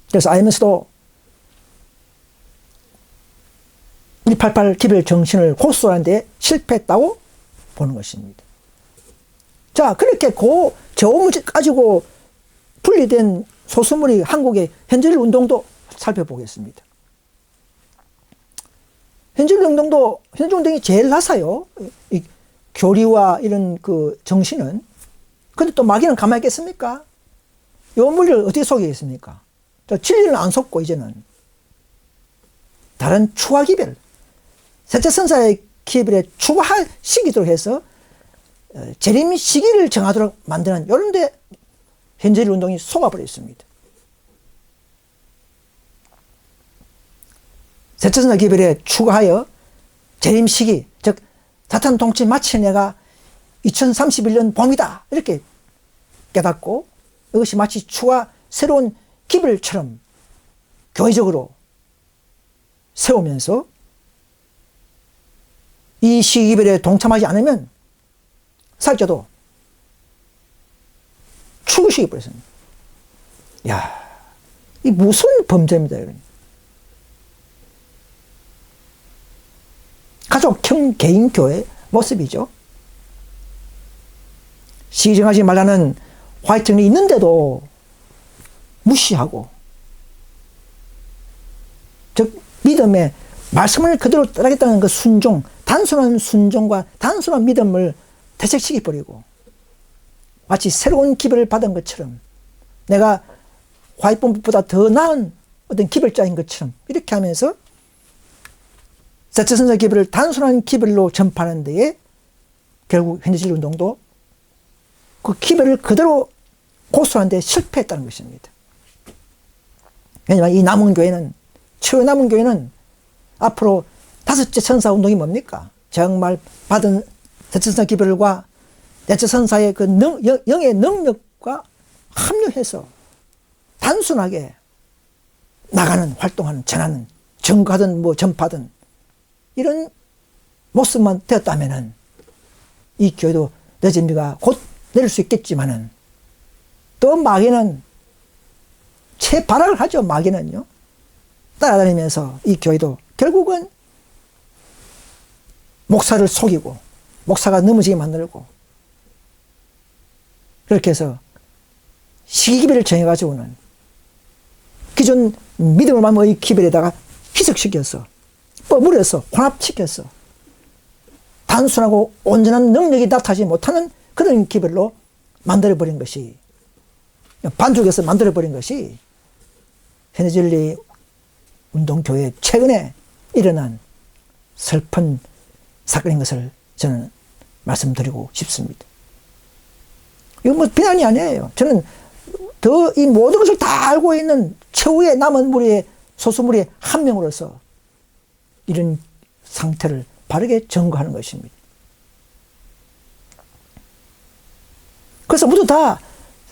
그래서 IMS도 188 기별 정신을 고수하는 데 실패했다고 보는 것입니다. 자, 그렇게 저음을 가지고 분리된 소수물이 한국의 현질 운동도 살펴보겠습니다. 현질 운동이 제일 낮아요. 이 교리와 이런 그 정신은. 근데 또 마귀는 가만히 있겠습니까? 요 물리를 어떻게 속이겠습니까? 진리는 안 속고 이제는 다른 추하 기별, 셋째 선사의 기별에 추가할 시기도록 해서 재림 시기를 정하도록 만드는 이런 데 현질 운동이 속아버려 있습니다. 셋째 천사 기별에 추가하여 재림 시기, 즉 사탄 통치 마치 내가 2031년 봄이다 이렇게 깨닫고, 이것이 마치 추가 새로운 기별처럼 교회적으로 세우면서 이 시기별에 동참하지 않으면 살쪄도 죽으시기 버렸습니다. 야, 이 무슨 범죄입니다, 여러분. 가족형 개인 교회 모습이죠. 시정하지 말라는 화이팅이 있는데도 무시하고, 즉 믿음의 말씀을 그대로 따르겠다는 그 순종, 단순한 순종과 단순한 믿음을 퇴색시켜버리고, 마치 새로운 기별을 받은 것처럼, 내가 화이트본부보다 더 나은 어떤 기별자인 것처럼 이렇게 하면서 셋째 천사 기별을 단순한 기별로 전파하는 데에 결국 현대질 운동도 그 기별을 그대로 고수하는 데 실패했다는 것입니다. 왜냐하면 이 남은 교회는, 최후 남은 교회는 앞으로 다섯째 천사 운동이 뭡니까? 정말 받은 셋째 천사 기별과 넷째 천사의 그 영의 능력과 합류해서 단순하게 나가는, 활동하는, 전하는, 증거하든 뭐 전파든 이런 모습만 되었다면은 이 교회도 늦은 비가 곧 내릴 수 있겠지만은, 또 마귀는 채발악을 하죠. 마귀는요. 따라다니면서 이 교회도 결국은 목사를 속이고 목사가 넘어지게 만들고, 그렇게 해서 시기별을 정해가지고는 기존 믿음을 마음의 기별에다가 희석시켜서 버무려서 혼합시켜서 단순하고 온전한 능력이 나타나지 못하는 그런 기별로 만들어버린 것이, 반죽해서 만들어버린 것이 현대진리 운동교회 최근에 일어난 슬픈 사건인 것을 저는 말씀드리고 싶습니다. 이건 뭐 비난이 아니에요. 저는 더 이 모든 것을 다 알고 있는 최후의 남은 무리의 소수무리의 한 명으로서 이런 상태를 바르게 점거하는 것입니다. 그래서 모두 다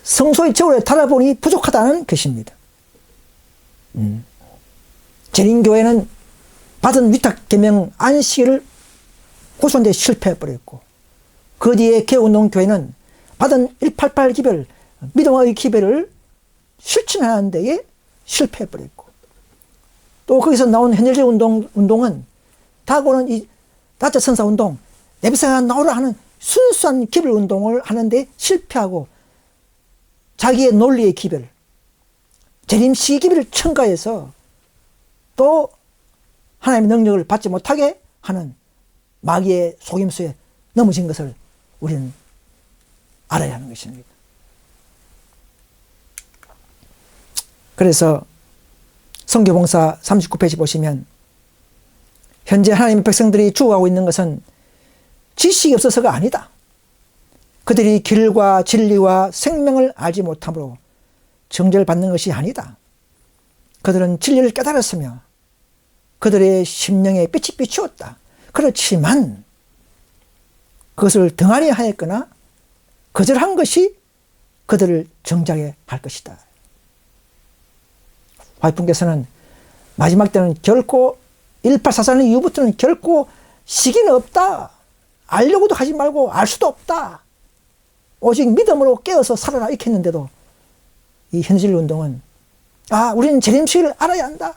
성소의 저울에 달아보니 부족하다는 것입니다. 재림교회는 받은 위탁계명 안식일을 고수하는 데 실패해버렸고, 그 뒤에 개운동교회는 받은 188 기별, 믿음의 기별을 실천하는 데에 실패해버렸고, 또 거기서 나온 현실적 운동은 다고는 이 다짜 천사 운동, 내비사가 나오라 하는 순수한 기별 운동을 하는데 실패하고, 자기의 논리의 기별, 재림시 기별을 첨가해서 또 하나님의 능력을 받지 못하게 하는 마귀의 속임수에 넘어진 것을 우리는 알아야 하는 것입니다. 그래서 성교봉사 39페이지 보시면, 현재 하나님의 백성들이 죽어가고 있는 것은 지식이 없어서가 아니다. 그들이 길과 진리와 생명을 알지 못함으로 정죄를 받는 것이 아니다. 그들은 진리를 깨달았으며 그들의 심령에 빛이 비추었다. 그렇지만 그것을 등한히 하였거나 거절한 것이 그들을 정죄하게 할 것이다. 화이프께서는 마지막 때는 결코 1844년 이후부터는 결코 시기는 없다. 알려고도 하지 말고 알 수도 없다. 오직 믿음으로 깨어서 살아라 이렇게 했는데도 이 현실 운동은, 우리는 재림시기를 알아야 한다.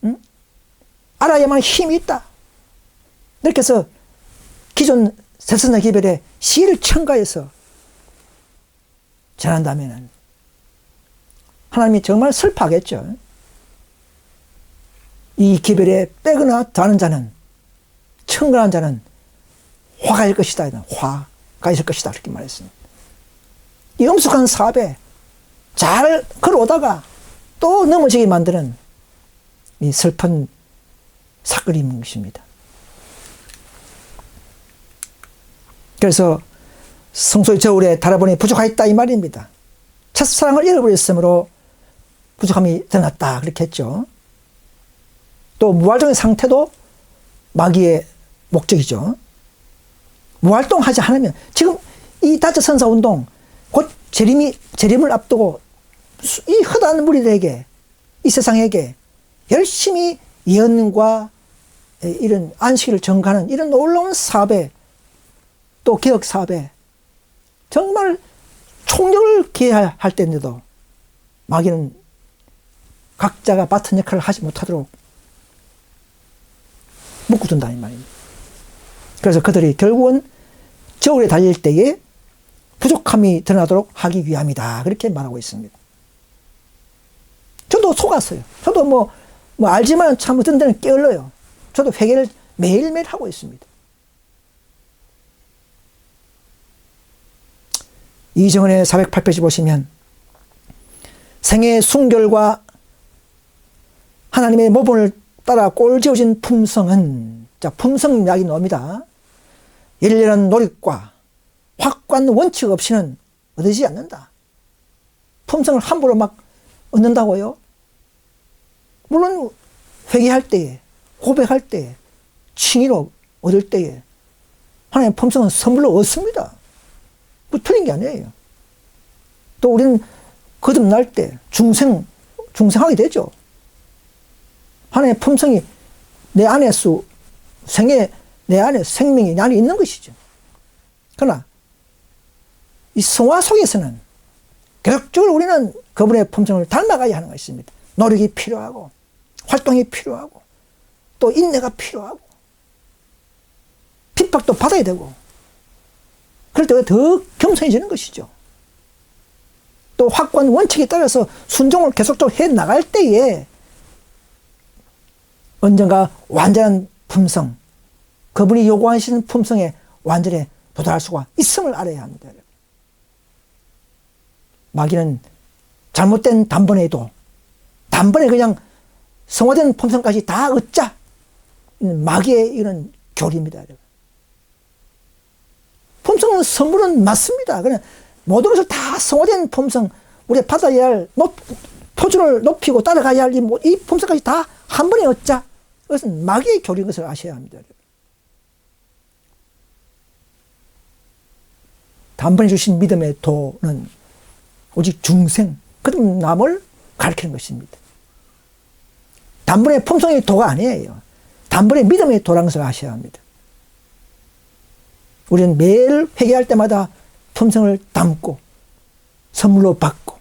응? 알아야만 힘이 있다. 이렇게 해서 기존 세선사 기별에 시를 첨가해서 전한다면 하나님이 정말 슬퍼하겠죠. 이 기별에 빼거나 더하는 자는, 첨가하는 자는 화가 일 것이다. 화가 있을 것이다. 이렇게 말했습니다. 이 엄숙한 사업에 잘 걸어오다가 또 넘어지게 만드는 이 슬픈 사건이 있는 것입니다. 그래서 성소의 저울에 달아보니 부족하였다 이 말입니다. 첫사랑을 잃어버렸으므로 부족함이 드러났다 그렇게 했죠. 또 무활동의 상태도 마귀의 목적이죠. 무활동하지 않으면 지금 이 다처선사 운동 곧 재림을 앞두고 이 허다한 무리들에게 이 세상에게 열심히 예언과 이런 안식일을 전가하는 이런 놀라운 사업에 또 개혁 사업에 정말 총력을 기해할 때인데도 마귀는 각자가 맡은 역할을 하지 못하도록 묶어둔다 이 말입니다. 그래서 그들이 결국은 저울에 달릴 때에 부족함이 드러나도록 하기 위함이다. 그렇게 말하고 있습니다. 저도 속았어요. 저도 뭐 알지만 참 어떤 데는 게을러요. 저도 회개를 매일매일 하고 있습니다. 이정은의 408페이지 보시면 생의 순결과 하나님의 모본을 따라 꼴지어진 품성은, 자, 품성 이야기 나옵니다. 일련한 노력과 확고한 원칙 없이는 얻어지지 않는다. 품성을 함부로 막 얻는다고요? 물론 회개할 때에, 고백할 때에, 칭의로 얻을 때에 하나님의 품성은 선물로 얻습니다. 그 틀린 게 아니에요. 또 우리는 거듭날 때 중생하게 되죠. 하나님의 품성이 내 안에 내 안에 생명이 내 안에 있는 것이죠. 그러나 이 성화 속에서는 계속적으로 우리는 그분의 품성을 닮아가야 하는 것입니다. 노력이 필요하고 활동이 필요하고 또 인내가 필요하고 핍박도 받아야 되고 그럴 때 더 겸손해지는 것이죠. 또 확고한 원칙에 따라서 순종을 계속적으로 해 나갈 때에 언젠가 완전한 품성, 그분이 요구하시는 품성에 완전히 도달할 수가 있음을 알아야 합니다. 마귀는 잘못된 단번에도 단번에 그냥 성화된 품성까지 다 얻자. 마귀의 이런 교리입니다. 품성은 선물은 맞습니다. 그냥 모든 것을 다 성화된 품성, 우리가 받아야 할 표준을 높이고 따라가야 할 이 품성까지 다 한 번에 얻자. 그것은 마귀의 교리인 것을 아셔야 합니다. 단번에 주신 믿음의 도는 오직 중생, 거듭남을 가르치는 것입니다. 단번에 품성의 도가 아니에요. 단번에 믿음의 도라는 것을 아셔야 합니다. 우리는 매일 회개할 때마다 품성을 담고 선물로 받고,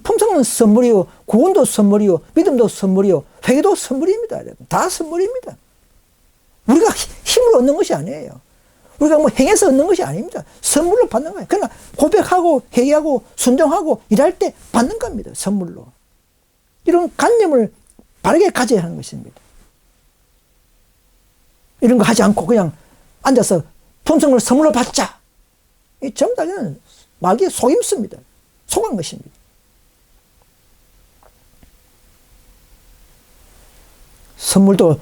품성은 선물이요, 구원도 선물이요, 믿음도 선물이요, 회개도 선물입니다. 여러분. 다 선물입니다. 우리가 힘으로 얻는 것이 아니에요. 우리가 뭐 행해서 얻는 것이 아닙니다. 선물로 받는 거예요. 그러나 고백하고 회개하고 순종하고 일할 때 받는 겁니다. 선물로. 이런 관념을 바르게 가져야 하는 것입니다. 이런 거 하지 않고 그냥 앉아서 품성을 선물로 받자. 이 전부 다 마귀의 속임수입니다. 속은 것입니다. 선물도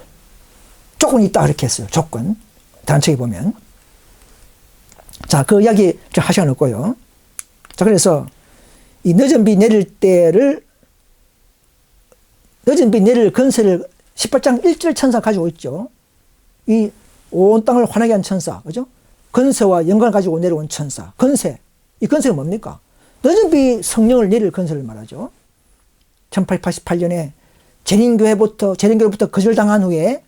조건이 있다 그렇게 했어요. 조건. 다른 책에 보면. 자, 그 이야기 할 시간 없고요. 자, 그래서 이 늦은 비 내릴 건세를 18장 1절 천사 가지고 있죠. 이 온 땅을 환하게 한 천사, 그죠? 건세와 영광을 가지고 내려온 천사. 건세. 이 건세가 뭡니까? 늦은 비 성령을 내릴 건세를 말하죠. 1888년에 재림교회로부터 거절당한 후에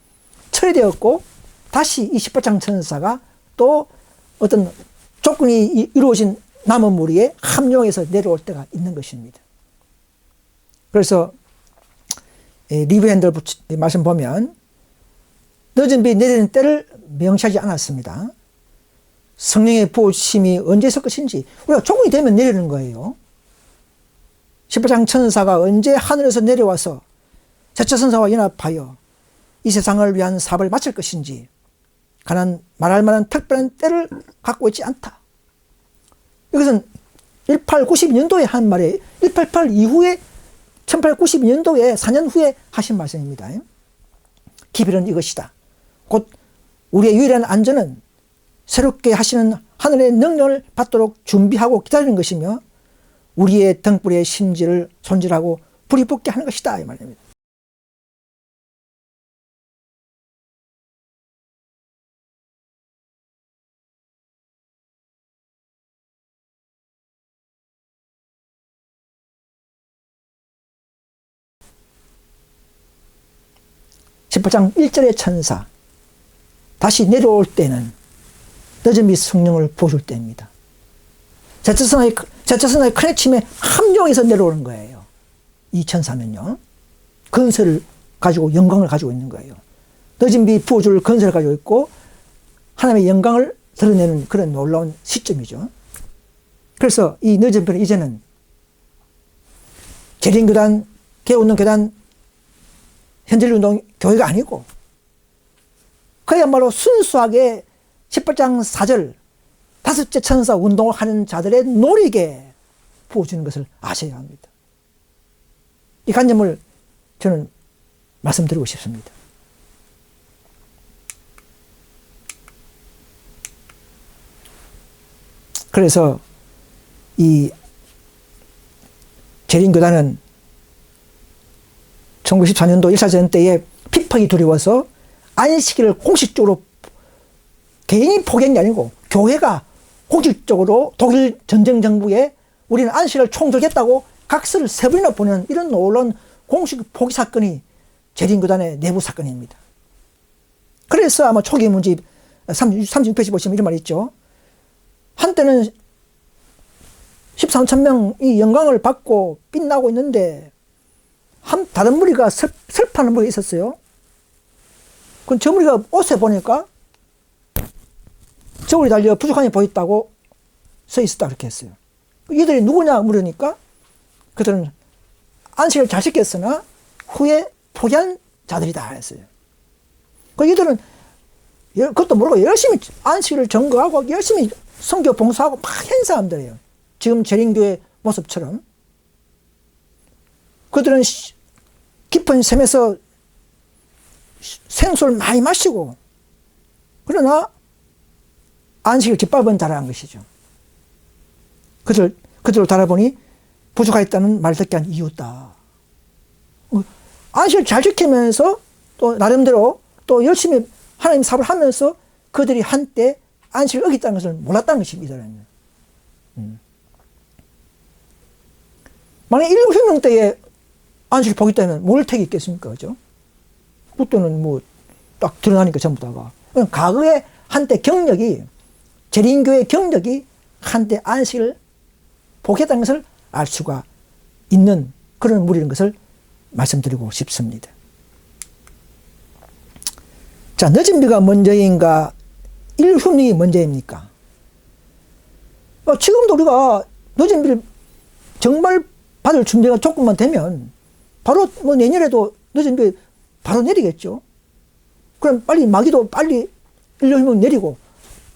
철회되었고, 다시 이 18장 천사가 또 어떤 조건이 이루어진 남은 무리에 합류해서 내려올 때가 있는 것입니다. 그래서 리브핸들 말씀 보면 늦은 비 내리는 때를 명시하지 않았습니다. 성령의 부으심이 언제 있을 것인지 우리가 조건이 되면 내리는 거예요. 18장 천사가 언제 하늘에서 내려와서 제처천사와 연합하여 이 세상을 위한 사업을 마칠 것인지 말할 만한 특별한 때를 갖고 있지 않다. 이것은 1892년도에 한 말이에요. 188 이후에 1892년도에 4년 후에 하신 말씀입니다. 기별은 이것이다. 곧 우리의 유일한 안전은 새롭게 하시는 하늘의 능력을 받도록 준비하고 기다리는 것이며 우리의 등불의 심지를 손질하고 불이 붙게 하는 것이다. 이 말입니다. 18장 1절의 천사 다시 내려올 때는 늦은 빛 성령을 보여줄 때입니다. 제트선의 크레침에 함정에서 내려오는 거예요. 이 천사는요. 건설을 가지고 영광을 가지고 있는 거예요. 늦은 빛 부어줄 건설을 가지고 있고 하나님의 영광을 드러내는 그런 놀라운 시점이죠. 그래서 이 늦은 빛은 이제는 재림교단, 개운동교단, 현재운동 교회가 아니고 그야말로 순수하게 18장 4절 다섯째 천사 운동을 하는 자들의 노력에 부어주는 것을 아셔야 합니다. 이 관념을 저는 말씀드리고 싶습니다. 그래서 이 재림교단은 1914년도 1차전 때에 핍박이 두려워서 안식일을 공식적으로 개인이 포기한 게 아니고 교회가 공식적으로 독일 전쟁 정부에 우리는 안식일을 총독했다고 각서를 3번이나 보내는 이런 놀라운 공식 포기 사건이 재림교단의 내부 사건입니다. 그래서 아마 초기 문집 36페이지 보시면 이런 말이 있죠. 한때는 13천 명이 영광을 받고 빛나고 있는데 다른 무리가 슬퍼하는 무리가 있었어요. 그럼 저 무리가 옷에 보니까 저울이 달려 부족함이 보였다고 써 있었다 그렇게 했어요. 이들이 누구냐 물으니까 그들은 안식을 잘 지켰으나 후에 포기한 자들이다 했어요. 이들은 그것도 모르고 열심히 안식을 점거하고 열심히 선교 봉사하고 막 한 사람들이에요. 지금 재림교회 모습처럼. 그들은 깊은 샘에서 생수를 많이 마시고 그러나 안식을 기뻐하면 잘한 것이죠. 그들을 달아보니 부족하였다는 말을 듣게 한 이유다. 안식을 잘 지키면서 또 나름대로 또 열심히 하나님 사업을 하면서 그들이 한때 안식을 어겼다는 것을 몰랐다는 것입니다. 만약 일곱 혁명 때에 안식을 포기했다면 뭘 택이 있겠습니까? 그죠? 그때는 뭐 딱 드러나니까 전부 다가. 과거에 한때 경력이, 재림교의 경력이 한때 안식을 포기했다는 것을 알 수가 있는 그런 무리인 것을 말씀드리고 싶습니다. 자, 늦은 비가 먼저인가, 일훈이 먼저입니까? 지금도 우리가 늦은 비를 정말 받을 준비가 조금만 되면 바로 뭐 내년에도 늦은 비 바로 내리겠죠. 그럼 빨리 마귀도 빨리 일년이면 내리고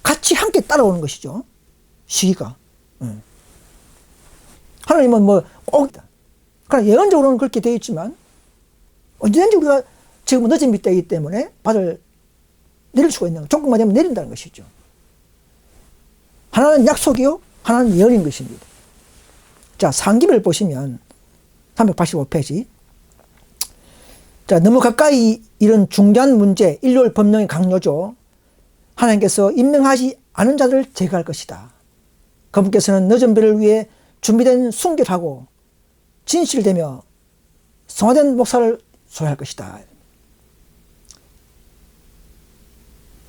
같이 함께 따라오는 것이죠. 시기가. 하나님은 뭐 꼭, 그러나 예언적으로는 그렇게 되어 있지만 언제든지 우리가 지금 늦은 비 때이기 때문에 내릴 수가 있는, 조금만 되면 내린다는 것이죠. 하나는 약속이요, 하나는 예언인 것입니다. 자, 상기를 보시면 385페이지. 자, 너무 가까이 이런 중대한 문제, 일요일 법령의 강요죠. 하나님께서 임명하지 않은 자들을 제거할 것이다. 그분께서는 늦은 비를 위해 준비된 순결하고 진실되며 성화된 목사를 소유할 것이다.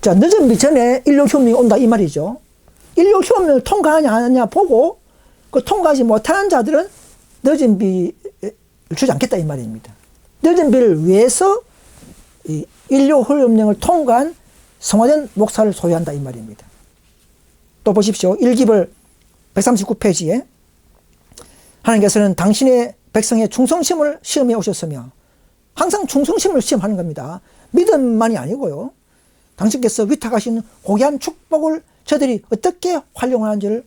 자, 늦은 비 전에 일요휴업이 온다 이 말이죠. 일요휴업을 통과하냐 안 하냐 보고 그 통과하지 못하는 자들은 늦은 비를 주지 않겠다 이 말입니다. 늦은 비를 위해서 일요휴업령을 통과한 성화된 목사를 소유한다 이 말입니다. 또 보십시오. 1기벌 139페이지에 하나님께서는 당신의 백성의 충성심을 시험해 오셨으며 항상 충성심을 시험하는 겁니다. 믿음만이 아니고요. 당신께서 위탁하신 고귀한 축복을 저들이 어떻게 활용하는지를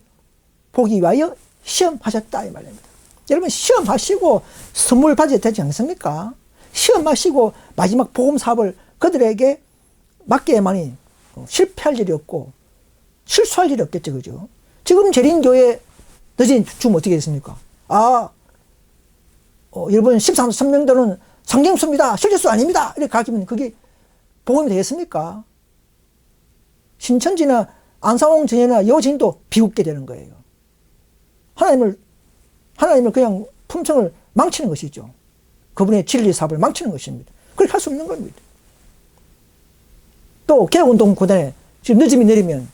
보기 위하여 시험하셨다 이 말입니다. 여러분 시험하시고 선물 받아야 되지 않습니까? 시험하시고 마지막 복음 사업을 그들에게 맡겨야만이 실패할 일이 없고 실수할 일이 없겠죠. 그죠? 지금 재림교회 늦은 주면 어떻게 됐습니까? 여러분 13명들은 성경수입니다. 실제수 아닙니다. 이렇게 가르치면 그게 복음이 되겠습니까? 신천지나 안사홍 전이나 여진도 비웃게 되는 거예요. 하나님을 그냥 품성을 망치는 것이죠. 그분의 진리 사업을 망치는 것입니다. 그렇게 할 수 없는 겁니다. 또 개혁운동 고단에 지금 늦음이 내리면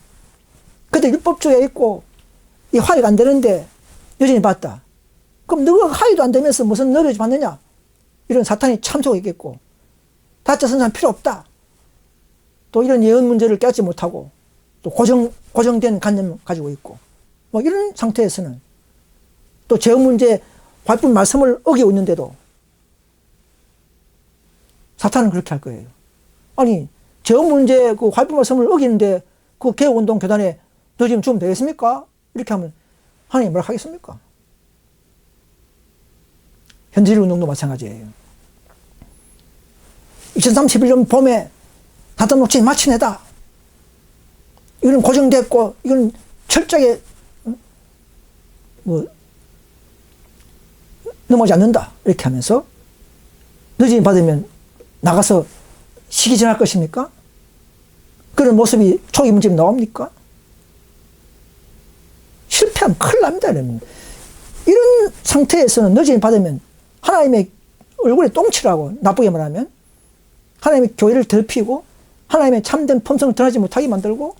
그때 율법주의에 있고 이 화해가 안 되는데 여전히 봤다. 그럼 너가 화해도 안 되면서 무슨 너를 받느냐? 이런 사탄이 참석했겠고 다짜선 사람 필요 없다. 또 이런 예언 문제를 깨닫지 못하고 또 고정된 관념을 가지고 있고 뭐 이런 상태에서는 또 제어 문제 화해뿐 말씀을 어기고 있는데도 사탄은 그렇게 할 거예요. 아니 제어 문제 그 화해뿐 말씀을 어기는데 그 개혁운동 교단에 너 지금 주면 되겠습니까? 이렇게 하면 하나님 뭐라 하겠습니까? 현질 운동도 마찬가지예요. 2031년 봄에 다단 녹지 마치내다. 이건 고정됐고 이건 철저하게 넘어가지 않는다. 이렇게 하면서 늦음이 받으면 나가서 시기 전할 것입니까? 그런 모습이 초기 문제에 나옵니까? 실패하면 큰일 납니다. 이런 상태에서는 늦음이 받으면 하나님의 얼굴에 똥칠하고 나쁘게 말하면 하나님의 교회를 더럽히고 하나님의 참된 품성을 드러나지 못하게 만들고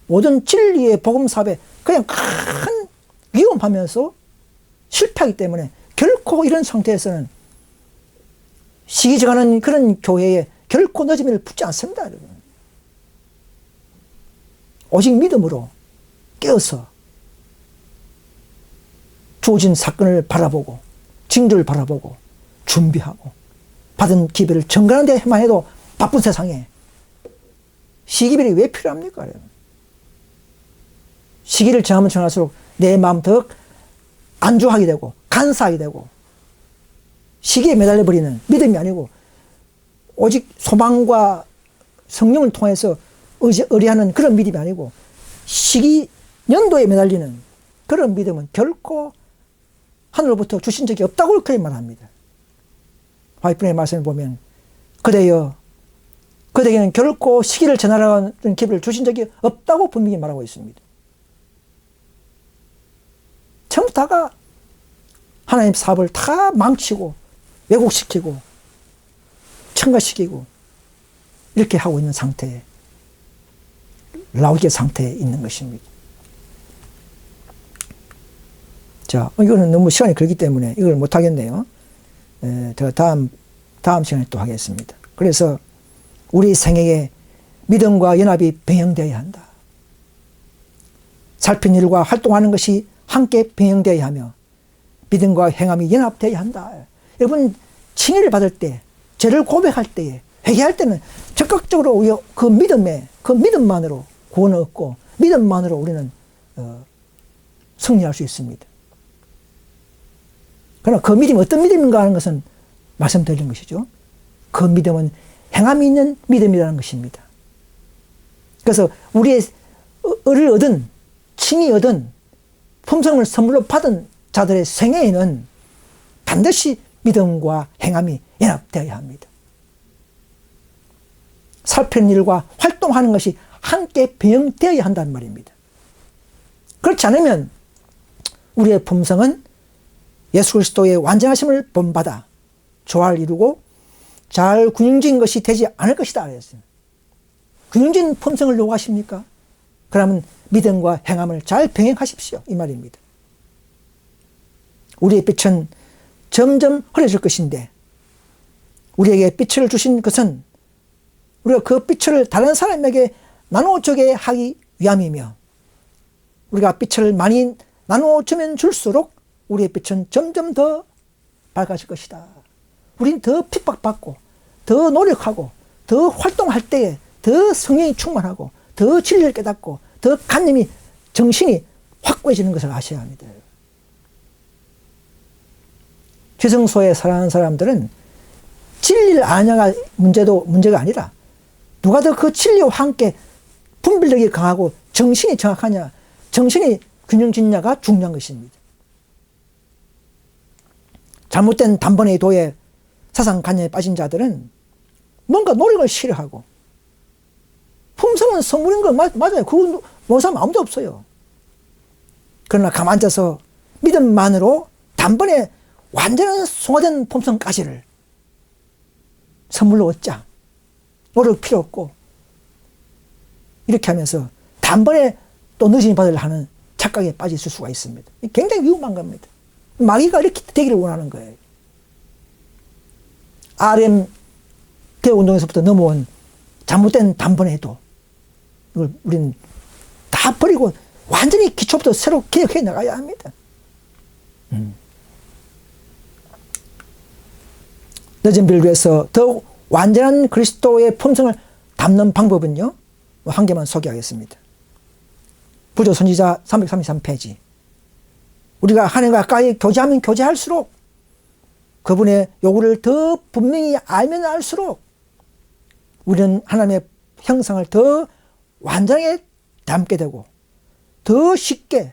모든 진리의 복음사업에 그냥 큰 위험하면서 실패하기 때문에 결코 이런 상태에서는 시기적하는 그런 교회에 결코 늦음을 붙지 않습니다. 여러분. 오직 믿음으로 깨어서 주어진 사건을 바라보고 징조를 바라보고 준비하고 받은 기별을 정갈한 데만 해도 바쁜 세상에 시기별이 왜 필요합니까? 여러분? 시기를 정하면 정할수록 내 마음 더 안주하게 되고 간사하게 되고 시기에 매달려 버리는 믿음이 아니고 오직 소망과 성령을 통해서 의뢰하는 그런 믿음이 아니고 시기 연도에 매달리는 그런 믿음은 결코 하늘로부터 주신 적이 없다고 그렇게 말합니다. 화이트의 말씀을 보면 그대여 그대에게는 결코 시기를 전하라는 기회를 주신 적이 없다고 분명히 말하고 있습니다. 전부 다가 하나님 사업을 다 망치고 왜곡시키고 첨가시키고 이렇게 하고 있는 상태에 라오디게 상태에 있는 것입니다. 자, 이거는 너무 시간이 걸기 때문에 이걸 못 하겠네요. 제가 다음 시간에 또 하겠습니다. 그래서 우리 생애에 믿음과 연합이 병행되어야 한다. 살핀 일과 활동하는 것이 함께 병행되어야 하며 믿음과 행함이 연합되어야 한다. 여러분 칭의를 받을 때, 죄를 고백할 때에, 회개할 때는 적극적으로 그 믿음만으로 구원을 얻고 믿음만으로 우리는 승리할 수 있습니다. 그러나 그 믿음이 어떤 믿음인가 하는 것은 말씀드린 것이죠. 그 믿음은 행함이 있는 믿음이라는 것입니다. 그래서 우리의 을을 얻은, 칭이 얻은, 품성을 선물로 받은 자들의 생애에는 반드시 믿음과 행함이 연합되어야 합니다. 살피는 일과 활동하는 것이 함께 병행되어야 한다는 말입니다. 그렇지 않으면 우리의 품성은 예수 그리스도의 완전하심을 본받아 조화를 이루고 잘 균형진 것이 되지 않을 것이다 그랬어요. 균형진 품성을 요구하십니까? 그러면 믿음과 행함을 잘 병행하십시오 이 말입니다. 우리의 빛은 점점 흐려질 것인데 우리에게 빛을 주신 것은 우리가 그 빛을 다른 사람에게 나누어주게 하기 위함이며 우리가 빛을 많이 나누어주면 줄수록 우리의 빛은 점점 더 밝아질 것이다. 우리는 더 핍박받고 더 노력하고 더 활동할 때에 더 성령이 충만하고 더 진리를 깨닫고 더 관념이 정신이 확고해지는 것을 아셔야 합니다. 지성소에 살아가는 사람들은 진리를 아냐가 문제가 아니라 누가 더 그 진리와 함께 분별력이 강하고 정신이 정확하냐, 정신이 균형짓냐가 중요한 것입니다. 잘못된 단번의 도에 사상관념에 빠진 자들은 뭔가 노력을 싫어하고 품성은 선물인 거 맞아요. 그거 모르는 사람 아무도 없어요. 그러나 가만 앉아서 믿음만으로 단번에 완전한 송화된 품성까지를 선물로 얻자. 노력 필요 없고 이렇게 하면서 단번에 또 늦은 받으려 하는 착각에 빠질 수가 있습니다. 굉장히 위험한 겁니다. 마귀가 이렇게 되기를 원하는 거예요. RM 대운동에서부터 넘어온 잘못된 단번에도 이걸 우리는 다 버리고 완전히 기초부터 새로 개혁해 나가야 합니다. 늦은 비를 위해서 더욱 완전한 그리스도의 품성을 담는 방법은요, 한 개만 소개하겠습니다. 부조 선지자 333페이지. 우리가 하나님과 가까이 교제하면 교제할수록 그분의 요구를 더 분명히 알면 알수록 우리는 하나님의 형상을 더 완전하게 담게 되고 더 쉽게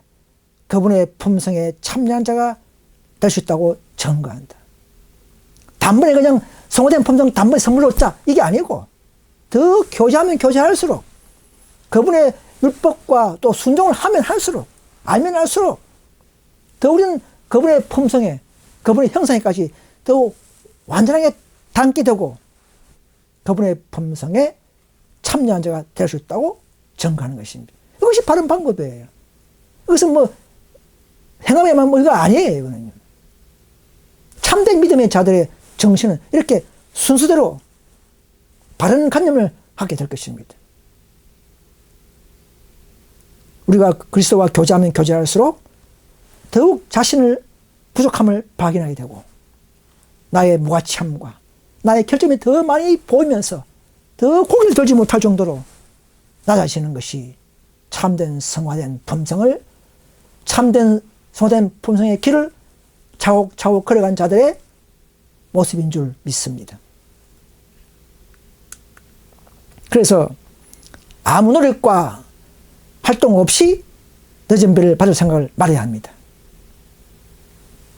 그분의 품성에 참여한 자가 될 수 있다고 증거한다. 단번에 그냥 성호된 품성 단번에 선물로 얻자 이게 아니고 더 교제하면 교제할수록 그분의 율법과 또 순종을 하면 할수록 알면 알수록 더 우리는 그분의 품성에 그분의 형상에까지 더 완전하게 담게 되고 그분의 품성에 참여한 자가 될 수 있다고 증거하는 것입니다. 이것이 바른 방법이에요. 이것은 뭐 행함에만 뭐 이거 아니에요. 이거는요. 참된 믿음의 자들의 정신은 이렇게 순서대로 바른 관념을 하게 될 것입니다. 우리가 그리스도와 교제하면 교제할수록 더욱 자신을 부족함을 발견하게 되고 나의 무가치함과 나의 결점이 더 많이 보이면서 더 고개를 들지 못할 정도로 낮아지는 것이 참된 성화된 품성을 참된 성화된 품성의 길을 차곡차곡 걸어간 자들의 모습인 줄 믿습니다. 그래서 아무 노력과 활동 없이 늦은 비를 받을 생각을 말해야 합니다.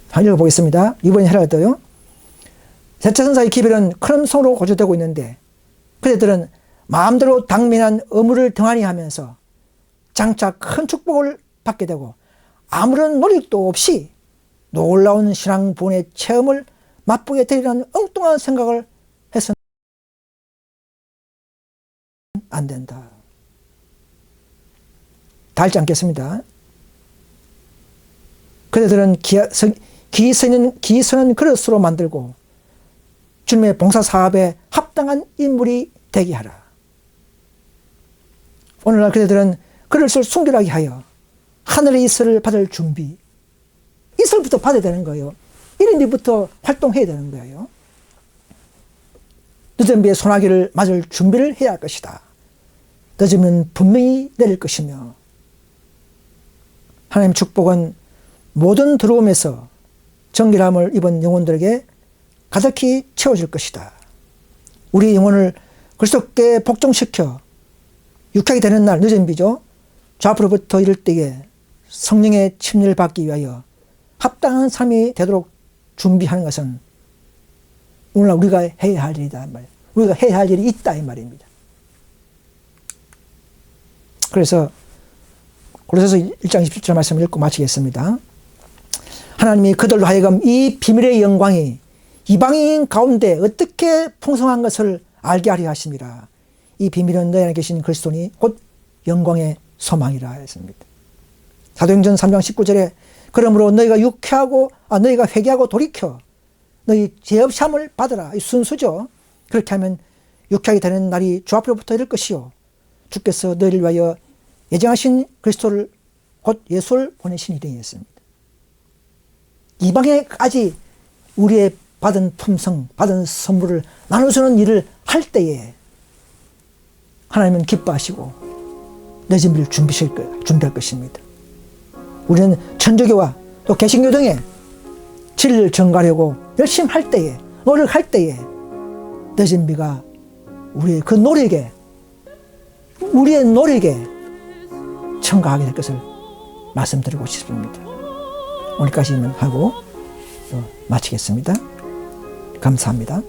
한번 읽어보겠습니다. 이번에 헤라도요. 대체선사의 기별은 큰 성으로 고조되고 있는데 그들은 마음대로 당면한 의무를 등한히 하면서 장차 큰 축복을 받게 되고 아무런 노력도 없이 놀라운 신앙본의 체험을 맛보게 되리라는 엉뚱한 생각을 해서는 안 된다. 닳지 않겠습니다. 그들은 기서는 그릇으로 만들고 주님의 봉사사업에 합당한 인물이 되게 하라. 오늘날 그들은 그릇을 순결하게 하여 하늘의 이슬을 받을 준비, 이슬부터 받아야 되는 거예요. 이런 데부터 활동해야 되는 거예요. 늦은 비에 소나기를 맞을 준비를 해야 할 것이다. 늦으면 분명히 내릴 것이며 하나님의 축복은 모든 들어옴에서 정결함을 입은 영혼들에게 가득히 채워질 것이다. 우리 영혼을 그리스도께 복종시켜 육하게 되는 날 늦은 비죠. 좌앞으로부터 이를 때에 성령의 침례를 받기 위하여 합당한 삶이 되도록 준비하는 것은 오늘날 우리가 해야 할 일이다. 우리가 해야 할 일이 있다 이 말입니다. 그래서 고린도서 1장 27절 말씀을 읽고 마치겠습니다. 하나님이 그들로 하여금 이 비밀의 영광이 이방인 가운데 어떻게 풍성한 것을 알게 하려 하심이라. 이 비밀은 너희 안에 계신 그리스도니 곧 영광의 소망이라 했습니다. 사도행전 3장 19절에 그러므로 너희가 회개하고 돌이켜 너희 죄업삼을 받으라. 이 순수죠. 그렇게 하면 유쾌하게 되는 날이 주 앞으로부터 이를 것이요 주께서 너희를 위하여 예정하신 그리스도를 곧 예수를 보내신 일이 있습니다. 이방에까지 우리의 받은 품성, 받은 선물을 나눠주는 일을 할 때에 하나님은 기뻐하시고 늦은 비를 준비할 것입니다. 우리는 천주교와 또 개신교 등의 진리를 전가하려고 열심히 할 때에, 노력할 때에 늦은 비가 우리의 그 노력에, 우리의 노력에 첨가하게 될 것을 말씀드리고 싶습니다. 오늘까지만 하고 마치겠습니다. 감사합니다.